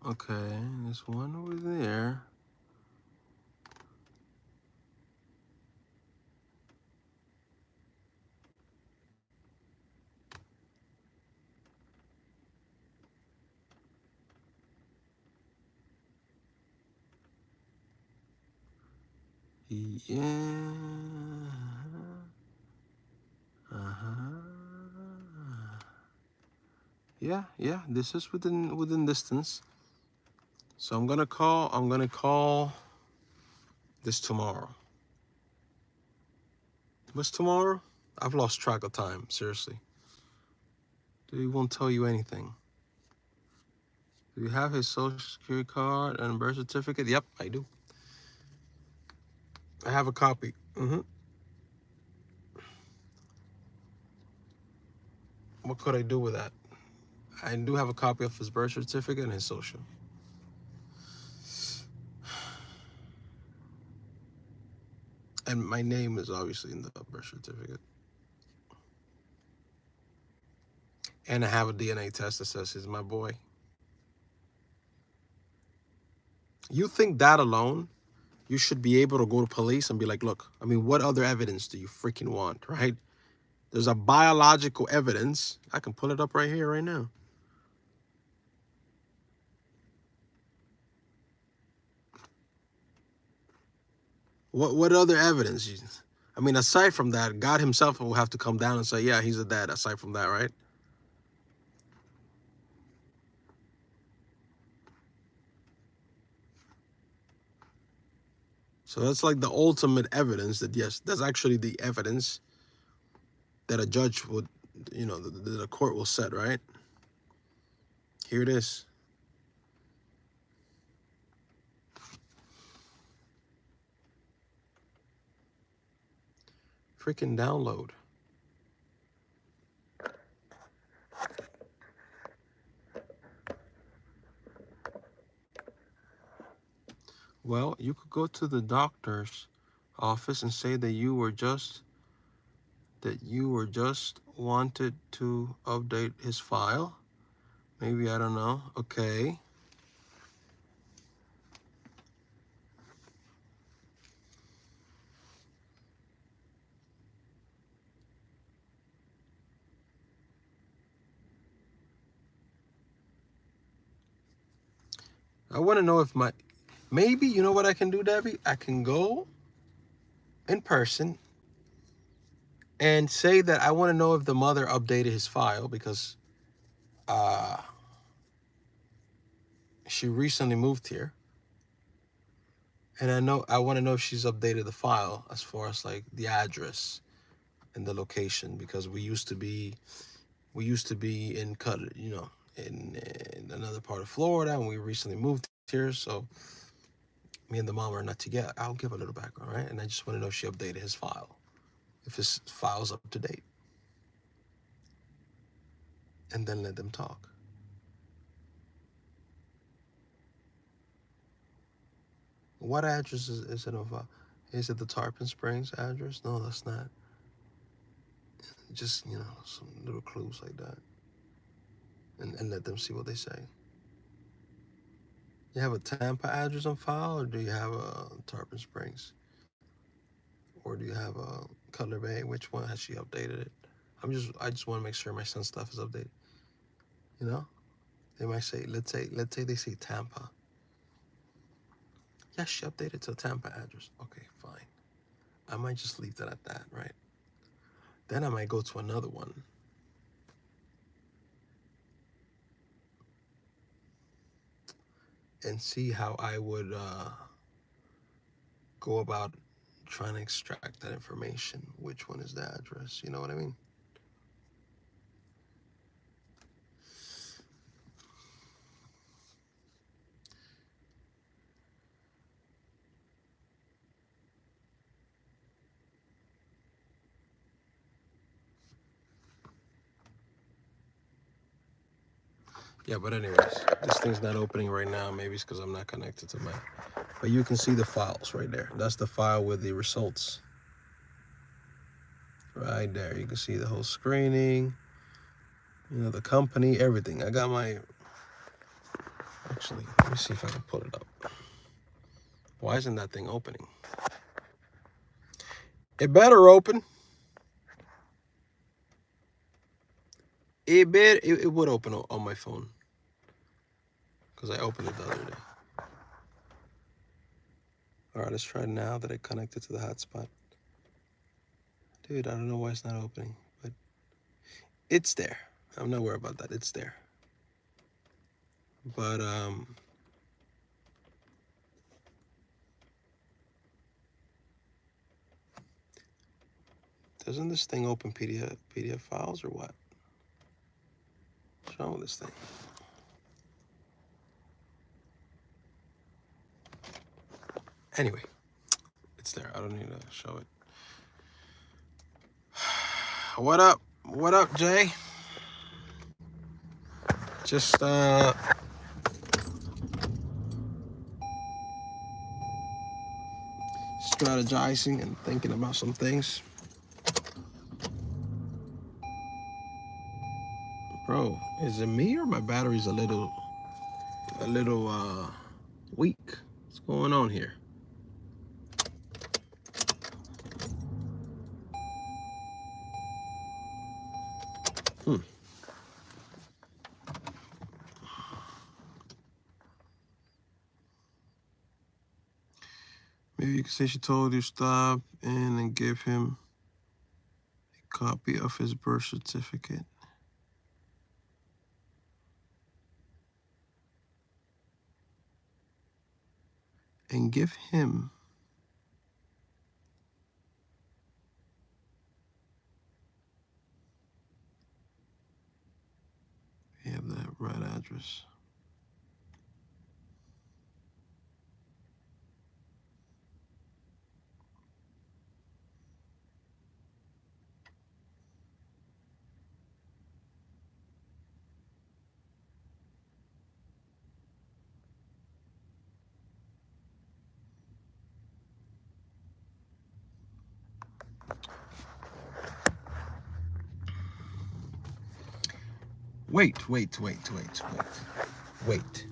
Okay, there's one over there. Yeah. Yeah. This is within distance. So I'm gonna call this tomorrow. What's tomorrow? I've lost track of time, seriously. He won't tell you anything. Do you have his social security card and birth certificate? Yep, I do. I have a copy. What could I do with that? I do have a copy of his birth certificate and his social. And my name is obviously in the birth certificate. And I have a DNA test that says he's my boy. You think that alone, you should be able to go to police and be like, look, I mean, what other evidence do you freaking want, right? There's a biological evidence. I can pull it up right here, right now. What other evidence? I mean, aside from that, God himself will have to come down and say, yeah, he's a dad. Aside from that, right? So that's like the ultimate evidence that, yes, that's actually the evidence that a judge would, the court will set, right? Here it is. Freaking download. Well, you could go to the doctor's office and say that you were just wanted to update his file. Maybe, I don't know. Okay. I want to know if maybe, you know what I can do, Debbie? I can go in person and say that I want to know if the mother updated his file because she recently moved here. And I want to know if she's updated the file as far as like the address and the location, because we used to be in in another part of Florida, and we recently moved here, so me and the mom are not together. I'll give a little background, right? And I just want to know if she updated his file, if his file's up to date, and then let them talk. What address is it of? Is it the Tarpon Springs address? No, that's not. Just, some little clues like that, and let them see what they say. You have a Tampa address on file, or do you have a Tarpon Springs? Or do you have a Cutler Bay? Which one has she updated it? I just want to make sure my son's stuff is updated. You know? They might say, let's say they say Tampa. Yes, she updated to a Tampa address. Okay, fine. I might just leave that at that, right? Then I might go to another one. And see how I would go about trying to extract that information. Which one is the address? You know what I mean? Yeah, but anyways, this thing's not opening right now. Maybe it's because I'm not connected to mine. But you can see the files right there. That's the file with the results. Right there. You can see the whole screening, the company, everything. I got my... Actually, let me see if I can pull it up. Why isn't that thing opening? It better open. It would open on my phone. Because I opened it the other day. Alright, let's try now that I connected to the hotspot. Dude, I don't know why it's not opening, but it's there. I'm not worried about that. It's there. But doesn't this thing open PDF files or what? What's wrong with this thing? Anyway, it's there. I don't need to show it. What up? What up, Jay? Just strategizing and thinking about some things. Bro, is it me or my battery's a little weak? What's going on here? Hmm. Maybe you could say she told you stop in and give him a copy of his birth certificate. And give him you have that right address. Wait.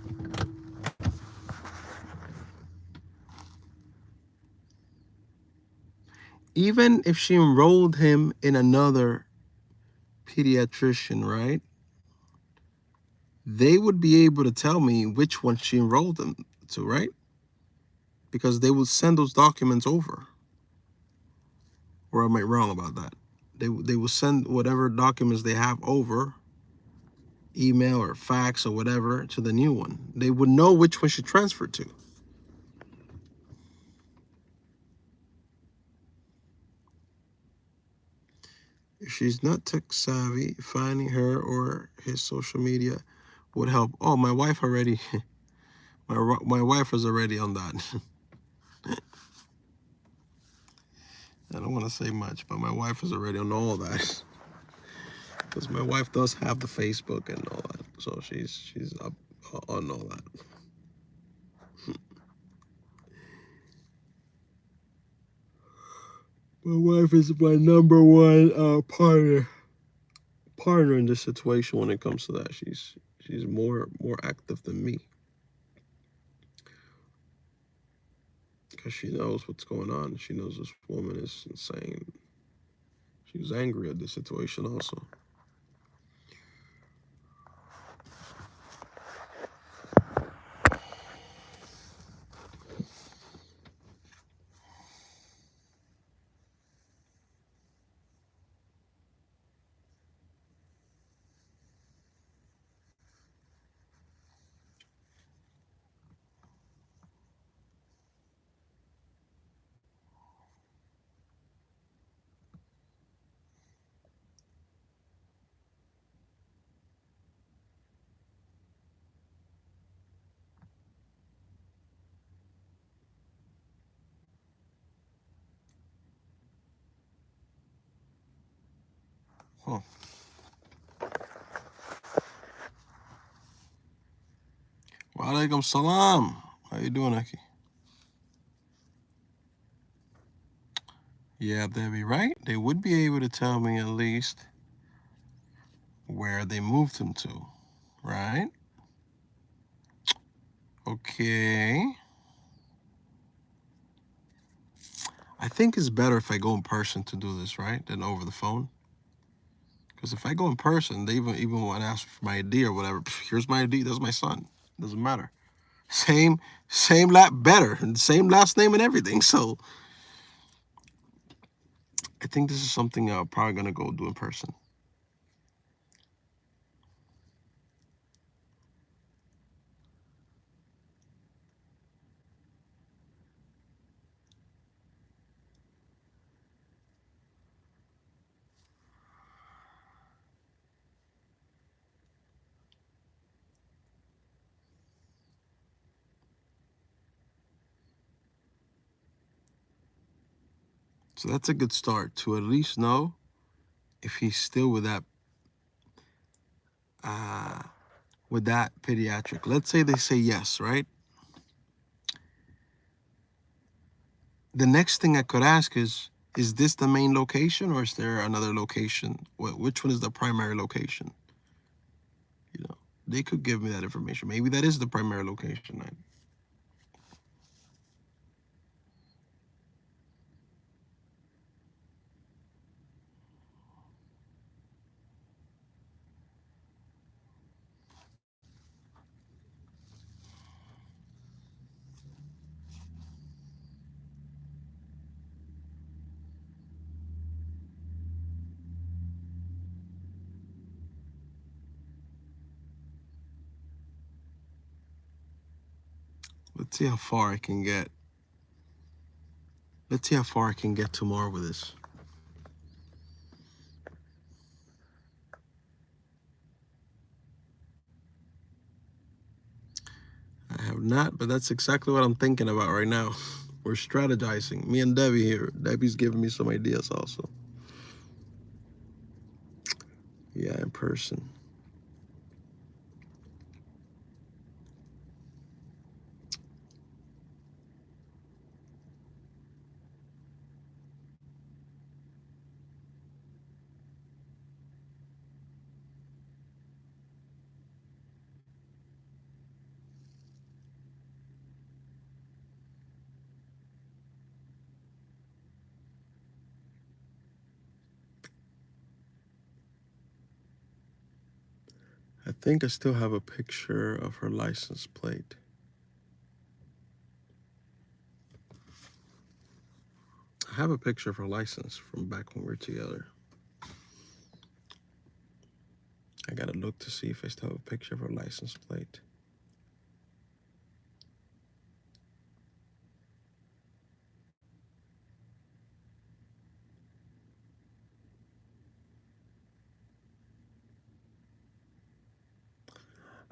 Even if she enrolled him in another pediatrician, right? They would be able to tell me which one she enrolled him to, right? Because they will send those documents over. Or am I wrong about that? They will send whatever documents they have over, email or fax or whatever, to the new one. They would know which one she transferred to. If she's not tech savvy, finding her or his social media would help. Oh, my wife already, my wife was already on that. I don't want to say much, but my wife is already on all that. Because my wife does have the Facebook and all that, so she's up on all that. My wife is my number one partner in this situation when it comes to that. She's more active than me because she knows what's going on. She knows this woman is insane. She's angry at the situation also. Huh. Walaikum salam. How you doing, Aki? Yeah, they'd be right. They would be able to tell me at least where they moved him to, right? Okay. I think it's better if I go in person to do this, right, than over the phone. Because if I go in person, they even want to ask for my ID or whatever. Here's my ID. That's my son. Doesn't matter. Same better, and same last name and everything. So I think this is something I'm probably gonna go do in person. So that's a good start to at least know if he's still with that with that pediatric. Let's say they say yes, right? The next thing I could ask is this the main location or is there another location? Which one is the primary location? You know, they could give me that information. Maybe that is the primary location. Right? Let's see how far I can get. Let's see how far I can get tomorrow with this. I have not, but that's exactly what I'm thinking about right now. We're strategizing. Me and Debbie here. Debbie's giving me some ideas also. Yeah, in person. I think I still have a picture of her license plate. I have a picture of her license from back when we were together. I gotta look to see if I still have a picture of her license plate.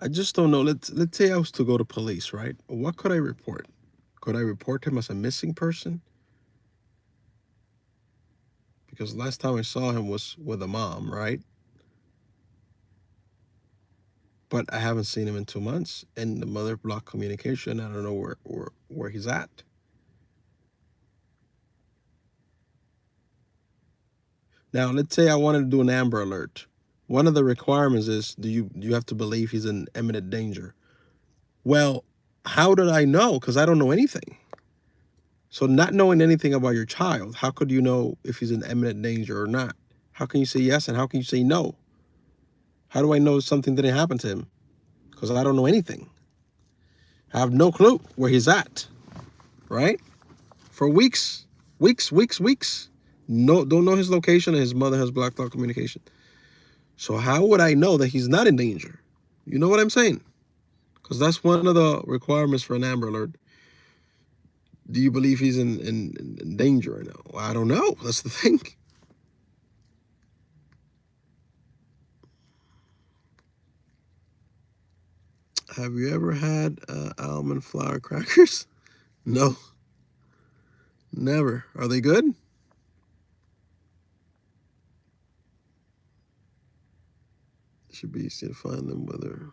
I just don't know. Let's say I was to go to police, right? What could I report? Could I report him as a missing person? Because last time I saw him was with a mom, right? But I haven't seen him in 2 months, and the mother blocked communication. I don't know where he's at. Now, let's say I wanted to do an Amber Alert. One of the requirements is do you have to believe he's in imminent danger? Well, how did I know? Because I don't know anything. So not knowing anything about your child, how could you know if he's in imminent danger or not? How can you say yes and how can you say no? How do I know something didn't happen to him? Because I don't know anything. I have no clue where he's at, right? For weeks, weeks. No, don't know his location and his mother has blocked out communication. So how would I know that he's not in danger? You know what I'm saying? Because that's one of the requirements for an Amber Alert. Do you believe he's in danger right now? Well, I don't know. That's the thing. Have you ever had almond flour crackers? No, never. Are they good? Should be easy to find them, whether.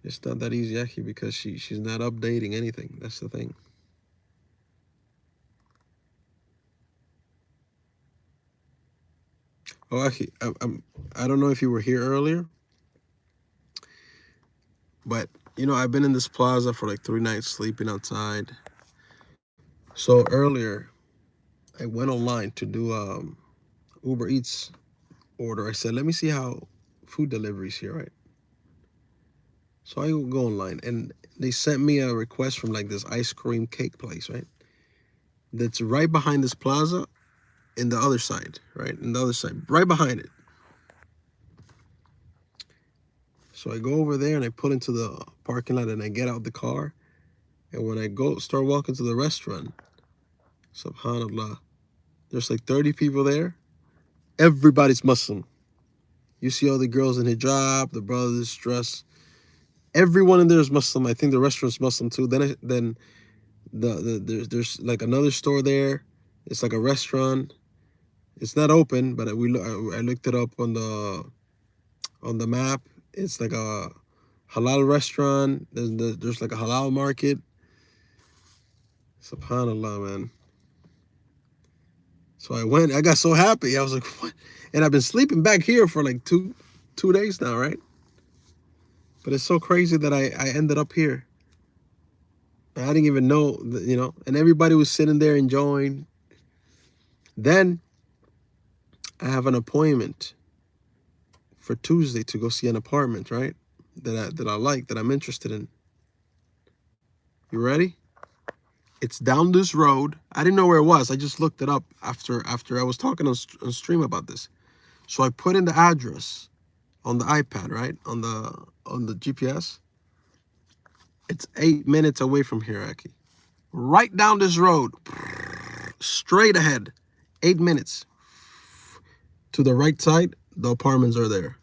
It's not that easy actually because she's not updating anything. That's the thing. Oh, actually, I don't know if you were here earlier, but I've been in this plaza for like 3 nights sleeping outside. So earlier, I went online to do Uber Eats order. I said, let me see how food deliveries here, right? So I go online and they sent me a request from like this ice cream cake place, right? That's right behind this plaza in the other side, right? In the other side, right behind it. So I go over there and I pull into the parking lot and I get out the car. And when I start walking to the restaurant, subhanAllah, there's like 30 people there. Everybody's Muslim. You see all the girls in hijab, the brothers dressed. Everyone in there is Muslim. I think the restaurant's Muslim too. Then there's like another store there. It's like a restaurant. It's not open, but I looked it up on the map. It's like a halal restaurant. There's like a halal market. Subhanallah, man. So I went. I got so happy. I was like, what? And I've been sleeping back here for like two days now, right? But it's so crazy that I ended up here. I didn't even know, and everybody was sitting there enjoying. Then I have an appointment for Tuesday to go see an apartment, right? That I like, that I'm interested in. You ready? It's down this road. I didn't know where it was. I just looked it up after I was talking on stream about this. So I put in the address on the iPad, right? On the GPS. It's 8 minutes away from here, Aki. Right down this road, straight ahead, 8 minutes. To the right side, the apartments are there.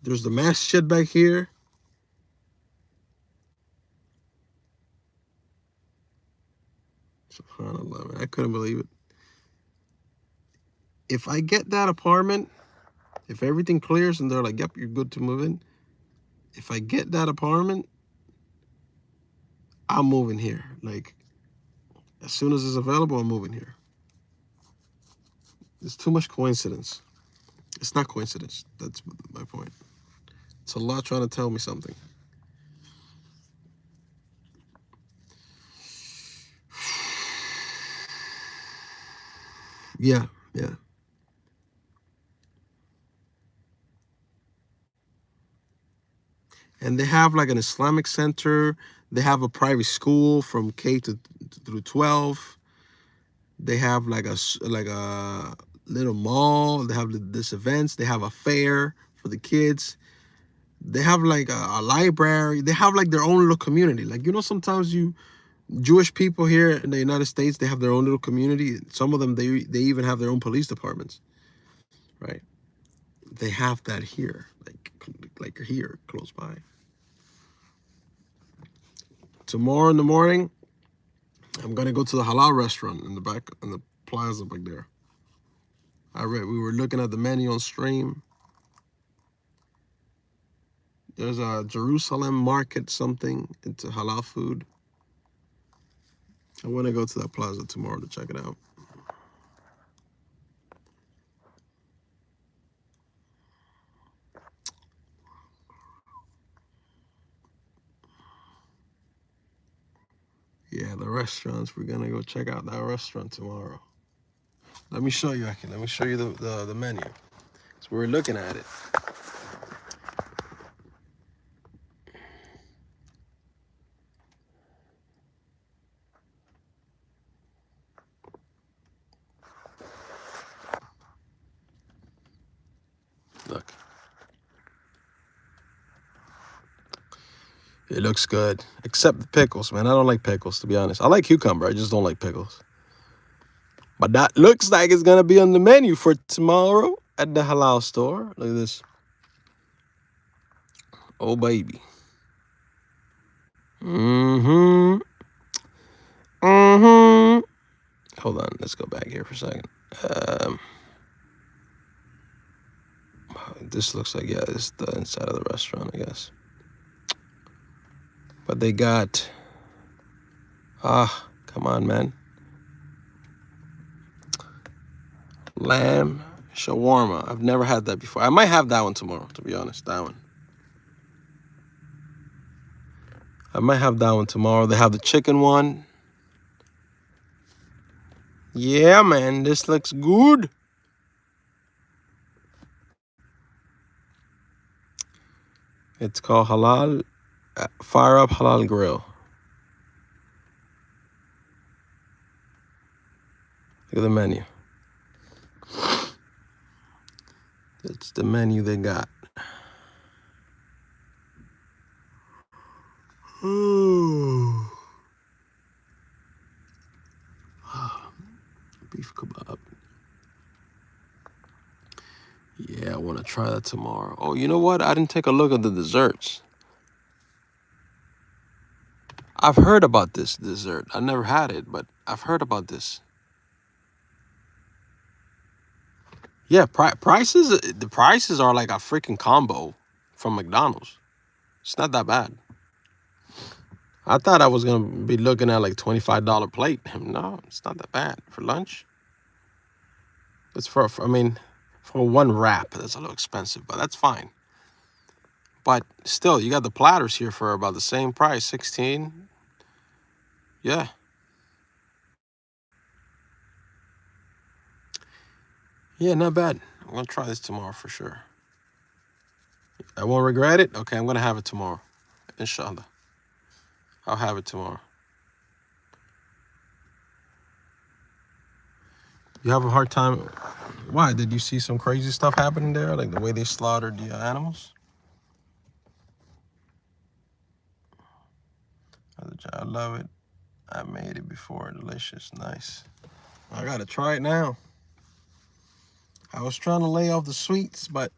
There's the masjid back here. SubhanAllah, man. I couldn't believe it. If I get that apartment, if everything clears and they're like, yep, you're good to move in. If I get that apartment, I'm moving here. Like, as soon as it's available, I'm moving here. It's too much coincidence. It's not coincidence. That's my point. It's Allah trying to tell me something. Yeah, yeah. And they have like an Islamic center. They have a private school from K through 12. They have like a little mall. They have this events. They have a fair for the kids. They have like a library. They have like their own little community. Like, sometimes Jewish people here in the United States, they have their own little community. Some of them, they even have their own police departments, right? They have that here, like here, close by. Tomorrow in the morning, I'm gonna go to the halal restaurant in the back, in the plaza back there. We were looking at the menu on stream. There's a Jerusalem market something into halal food. I want to go to that plaza tomorrow to check it out. Yeah, the restaurants. We're gonna go check out that restaurant tomorrow. Let me show you, Aki. Let me show you the menu. So we're looking at it. Look. It looks good. Except the pickles, man. I don't like pickles, to be honest. I like cucumber. I just don't like pickles. But that looks like it's gonna be on the menu for tomorrow at the halal store. Look at this. Oh baby. Mm-hmm. Mm-hmm. Hold on, let's go back here for a second. This looks like, yeah, it's the inside of the restaurant, I guess. But they got, come on, man. Lamb shawarma. I've never had that before. I might have that one tomorrow, to be honest. That one. I might have that one tomorrow. They have the chicken one. Yeah, man, this looks good. It's called Halal Fire Up Halal Grill. Look at the menu. It's the menu they got. Beef kebab. Yeah, I want to try that tomorrow. Oh, you know what? I didn't take a look at the desserts. I've heard about this dessert. I never had it, but I've heard about this. Yeah, prices. The prices are like a freaking combo from McDonald's. It's not that bad. I thought I was gonna be looking at like $25 plate. No, it's not that bad for lunch. It's I mean, for one wrap, that's a little expensive, but that's fine. But still, you got the platters here for about the same price, 16. Yeah, yeah, not bad. I'm gonna try this tomorrow for sure. I won't regret it. Okay, I'm gonna have it tomorrow. Inshallah, I'll have it tomorrow. You have a hard time. Why? Did you see some crazy stuff happening there? Like the way they slaughtered the animals? I love it. I made it before. Delicious. Nice. I gotta try it now. I was trying to lay off the sweets, but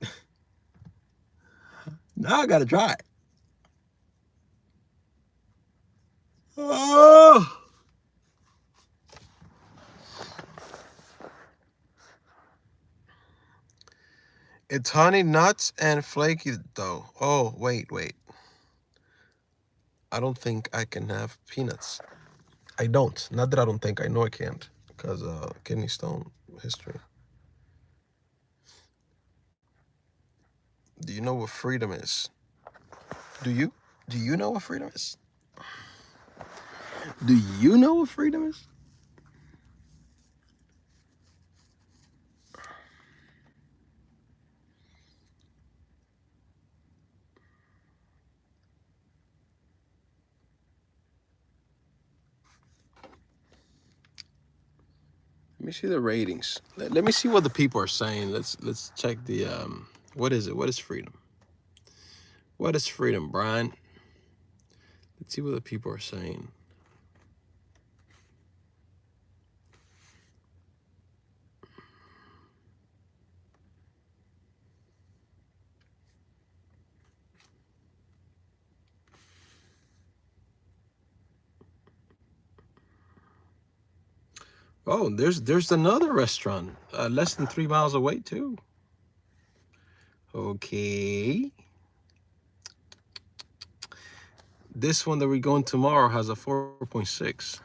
now I gotta try it. Oh! It's honey, nuts, and flaky dough. Oh, wait. I don't think I can have peanuts. I don't. Not that I don't think. I know I can't because kidney stone history. Do you know what freedom is? Do you? Do you know what freedom is? Do you know what freedom is? Let me see the ratings. Let me see what the people are saying. Let's check the what is it? What is freedom? What is freedom, Brian? Let's see what the people are saying. Oh, there's another restaurant less than 3 miles away too. Okay. This one that we're going tomorrow has a 4.6.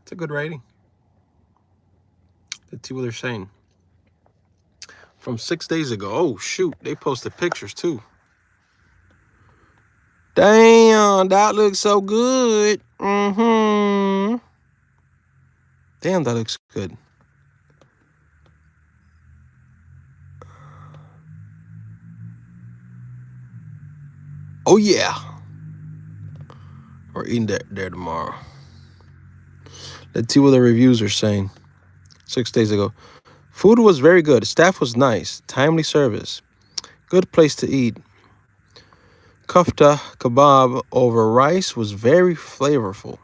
It's a good rating. Let's see what they're saying. From 6 days ago. Oh, shoot. They posted pictures, too. Damn, that looks so good. Mm-hmm. Damn, that looks good. Oh, yeah. We're eating there tomorrow. Let's see what the reviews are saying. 6 days ago. Food was very good. Staff was nice. Timely service. Good place to eat. Kofta kebab over rice was very flavorful.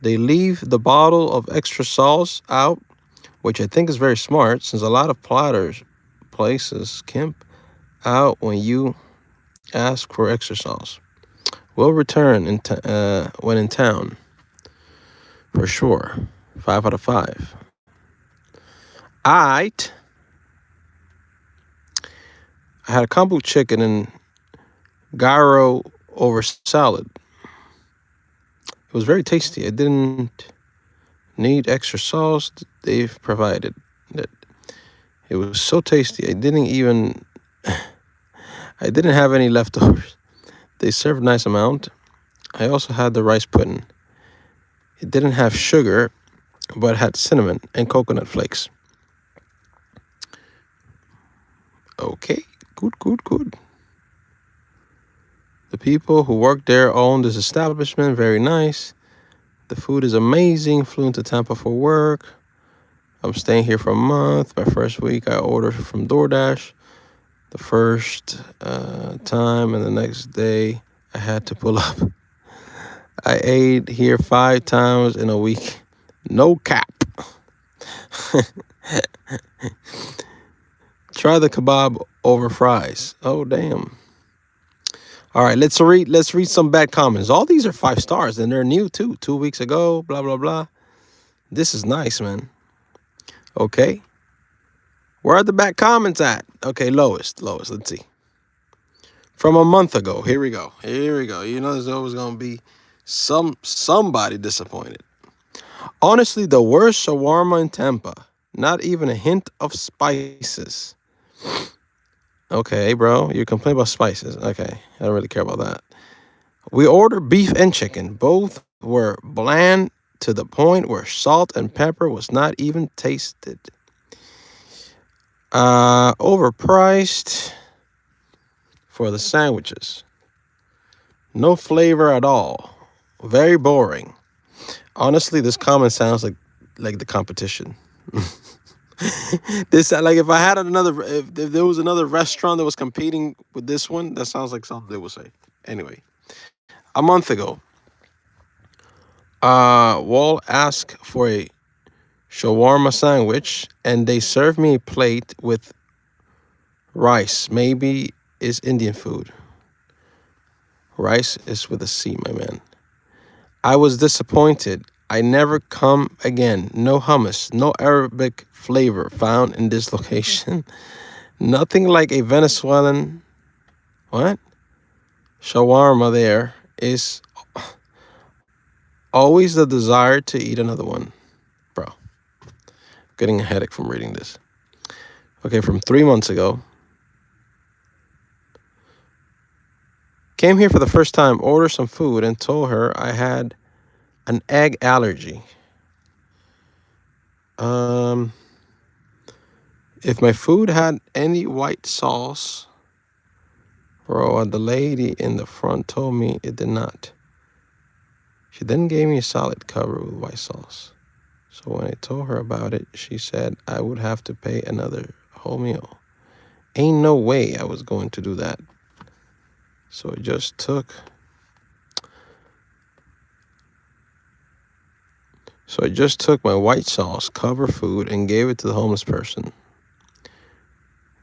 They leave the bottle of extra sauce out, which I think is very smart since a lot of places camp out when you ask for extra sauce. We'll return when in town, for sure. 5 out of 5. I had a combo chicken and gyro over salad. It was very tasty. I didn't need extra sauce. They've provided it. It was so tasty. I didn't have any leftovers. They served a nice amount. I also had the rice pudding. It didn't have sugar, but had cinnamon and coconut flakes. Okay, good. The people who work there own this establishment. Very nice. The food is amazing. Flew into Tampa for work. I'm staying here for a month. My first week, I ordered from DoorDash. The first time, and the next day, I had to pull up. I ate here 5 times in a week. No cap. Try the kebab over fries. Oh, damn. All right, let's read some bad comments. All these are 5 stars, and they're new too. 2 weeks ago, blah, blah, blah. This is nice, man. Okay. Where are the back comments at? Okay, lowest. Let's see. From a month ago. Here we go. Here we go. You know, there's always gonna be somebody disappointed. Honestly, the worst shawarma in Tampa. Not even a hint of spices. Okay, bro, you complain about spices. Okay, I don't really care about that. We ordered beef and chicken. Both were bland to the point where salt and pepper was not even tasted. Overpriced for the sandwiches. No flavor at all. Very boring. Honestly, this comment sounds like the competition. This like if I had another if there was another restaurant that was competing with this one, that sounds like something they would say. Anyway, a month ago, Wall asked for a shawarma sandwich, and they served me a plate with rice. Maybe it's Indian food. Rice is with a C, my man. I was disappointed. I never come again. No hummus, no Arabic flavor found in this location. Nothing like a Venezuelan what? Shawarma there is always the desire to eat another one. Bro, getting a headache from reading this. Okay, from 3 months ago. Came here for the first time, ordered some food, and told her I had an egg allergy. Um, if my food had any white sauce, bro, the lady in the front told me it did not. She then gave me a salad covered with white sauce. So when I told her about it, she said I would have to pay another whole meal. Ain't no way I was going to do that. So I just took my white sauce covered food and gave it to the homeless person.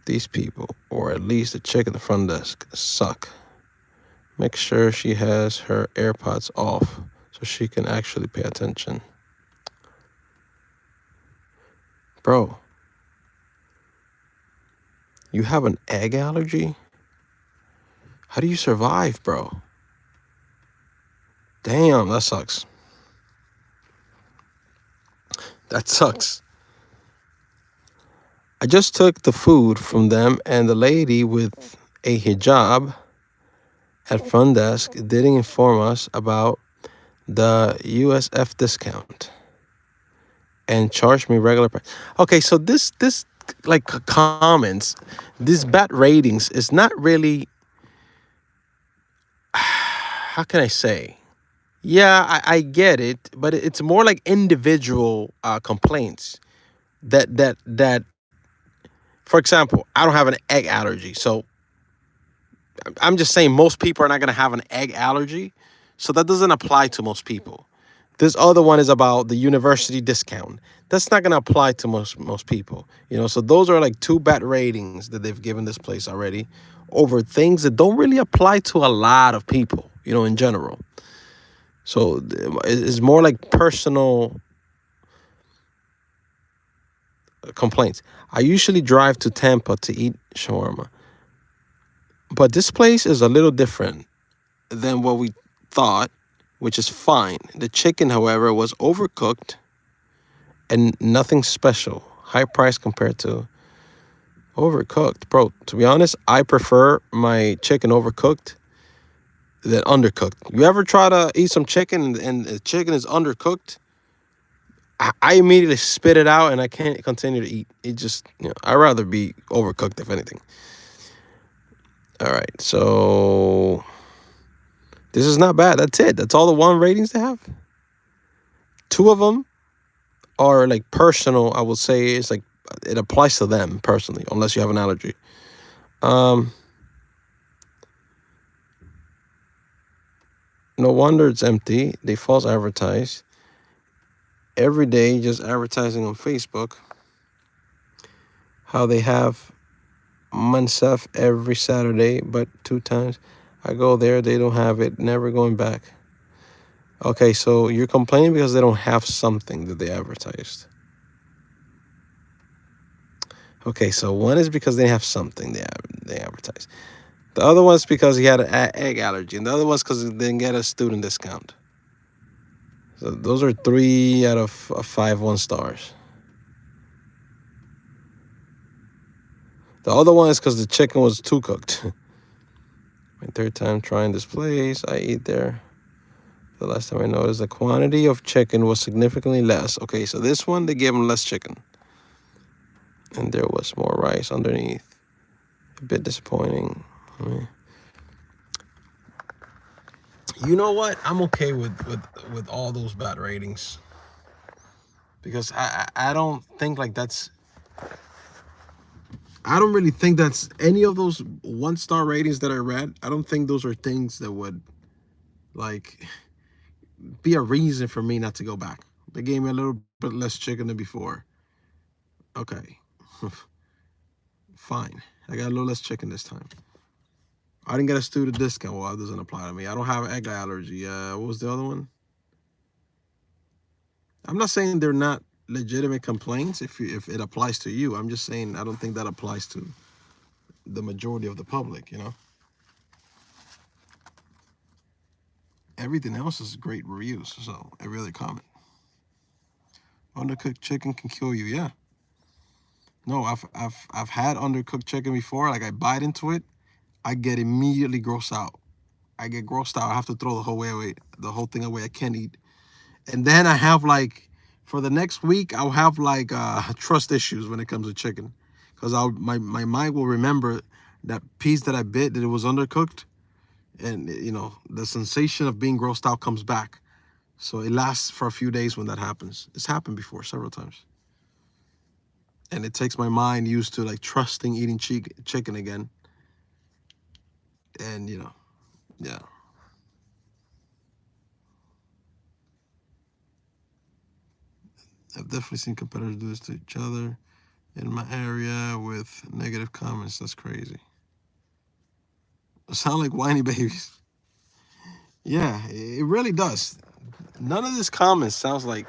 These people, or at least the chick at the front desk, suck. Make sure she has her AirPods off so she can actually pay attention. Bro, you have an egg allergy? How do you survive, bro? Damn, that sucks. That sucks. I just took the food from them, and the lady with a hijab at front desk didn't inform us about the USF discount and charged me regular price. Okay, so this like comments, these bad ratings is not really how can I say? Yeah, I get it, but it's more like individual complaints that for example, I don't have an egg allergy, so I'm just saying most people are not going to have an egg allergy. So that doesn't apply to most people. This other one is about the university discount. That's not going to apply to most people. You know, so those are like two bad ratings that they've given this place already over things that don't really apply to a lot of people, you know, in general. So it's more like personal complaints. I usually drive to Tampa to eat shawarma. But this place is a little different than what we thought, which is fine. The chicken, however, was overcooked and nothing special. High price compared to overcooked. Bro, to be honest, I prefer my chicken overcooked than undercooked. You ever try to eat some chicken and the chicken is undercooked? I immediately spit it out and I can't continue to eat. It just, I'd rather be overcooked if anything. All right, so this is not bad. That's it. That's all the one ratings they have. Two of them are like personal. I would say it's like it applies to them personally, unless you have an allergy. No wonder it's empty. They false advertise every day, just advertising on Facebook how they have Mansef every Saturday, but 2 times I go there, they don't have it. Never going back. Okay, so you're complaining because they don't have something that they advertised. Okay, so one is because they have something they advertise. The other one's because he had an egg allergy, and the other one's because he didn't get a student discount. So those are 3 out of 5 1 stars. The other one is because the chicken was too cooked. My third time trying this place, I eat there. The last time I noticed the quantity of chicken was significantly less. Okay, so this one they gave him less chicken, and there was more rice underneath. A bit disappointing. You know what? I'm okay with all those bad ratings because I don't think like that's I don't really think that's any of those 1 star ratings that I read. I don't think those are things that would like be a reason for me not to go back. They gave me a little bit less chicken than before. Okay, fine. I got a little less chicken this time. I didn't get a student discount. Well, that doesn't apply to me. I don't have an egg allergy. What was the other one? I'm not saying they're not legitimate complaints if it applies to you. I'm just saying I don't think that applies to the majority of the public. Everything else is great reviews. So every other comment. Undercooked chicken can kill you. Yeah. No, I've had undercooked chicken before. Like I bite into it, I get immediately grossed out. I get grossed out. I have to throw the whole thing away. I can't eat. And then I have like for the next week, I'll have like trust issues when it comes to chicken, because my mind will remember that piece that I bit that it was undercooked, and the sensation of being grossed out comes back. So it lasts for a few days when that happens. It's happened before several times. And it takes my mind used to like trusting eating chicken again. And yeah. I've definitely seen competitors do this to each other in my area with negative comments. That's crazy. Sound like whiny babies. Yeah, it really does. None of this comment sounds like,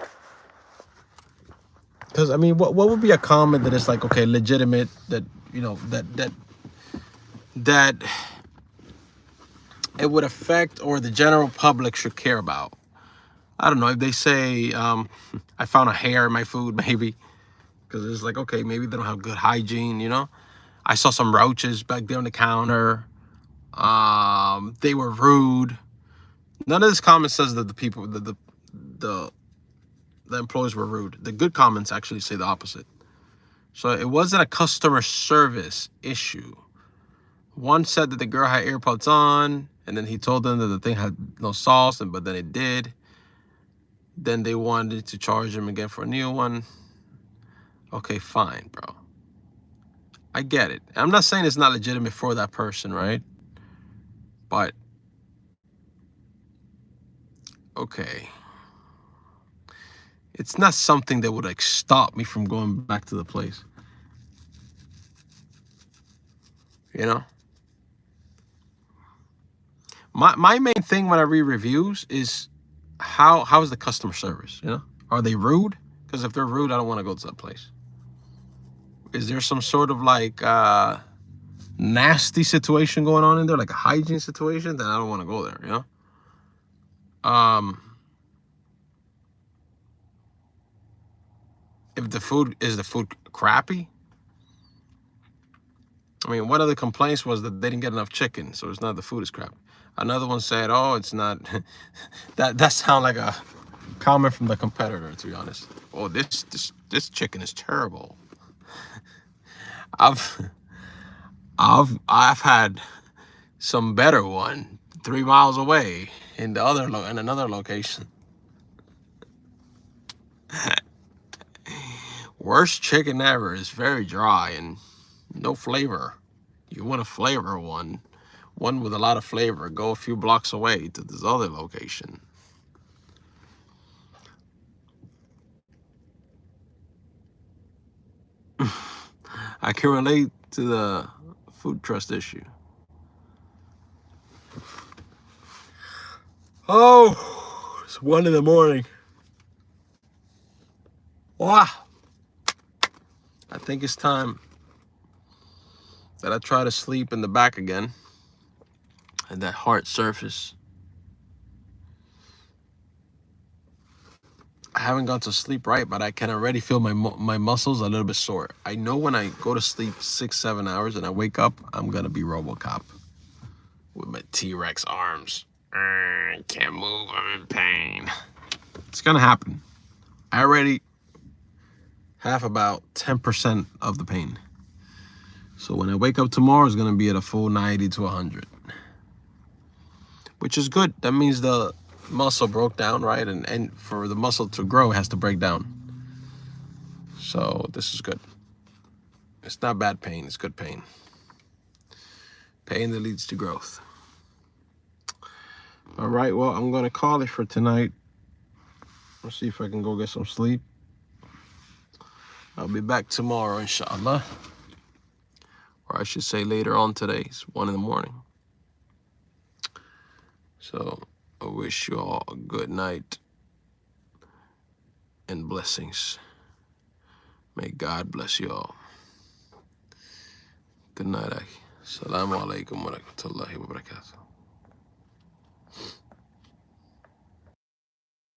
because I mean, what would be a comment that is like okay, legitimate, that that it would affect or the general public should care about. I don't know if they say I found a hair in my food, maybe, because it's like okay, maybe they don't have good hygiene. I saw some roaches back there on the counter. They were rude. None of this comment says that the people, the the employees were rude. The good comments actually say the opposite. So it wasn't a customer service issue. One said that the girl had AirPods on, and then he told them that the thing had no sauce, but then it did. Then they wanted to charge him again for a new one. Okay, fine, bro. I get it. I'm not saying it's not legitimate for that person, right? But okay. It's not something that would like stop me from going back to the place. You know? My main thing when I read reviews is how is the customer service? Are they rude? Because if they're rude, I don't want to go to that place. Is there some sort of like nasty situation going on in there, like a hygiene situation? Then I don't want to go there. If the food crappy? I mean, one of the complaints was that they didn't get enough chicken, so it's not the food is crap. Another one said, "Oh, it's not." that sounds like a comment from the competitor, to be honest. Oh, this chicken is terrible. I've I've had some better one 3 miles away in another location. Worst chicken ever is very dry and no flavor. You want a flavor one with a lot of flavor. Go a few blocks away to this other location. I can relate to the food trust issue. Oh, it's 1 in the morning. Wow. I think it's time that I try to sleep in the back again, and that hard surface. I haven't gone to sleep right, but I can already feel my muscles a little bit sore. I know when I go to sleep 6-7 hours and I wake up, I'm gonna be RoboCop with my T-Rex arms. I can't move. I'm in pain. It's gonna happen. I already have about 10% of the pain. So when I wake up tomorrow, it's gonna be at a full 90 to 100, which is good. That means the muscle broke down, right? And for the muscle to grow, it has to break down. So this is good. It's not bad pain. It's good pain. Pain that leads to growth. All right, well, I'm gonna call it for tonight. Let's see if I can go get some sleep. I'll be back tomorrow, inshallah. Or I should say later on today. It's 1 in the morning. So I wish you all a good night and blessings. May God bless you all. Good night, Aki. Assalamu alaikum wa rahmatullahi wa barakatuh.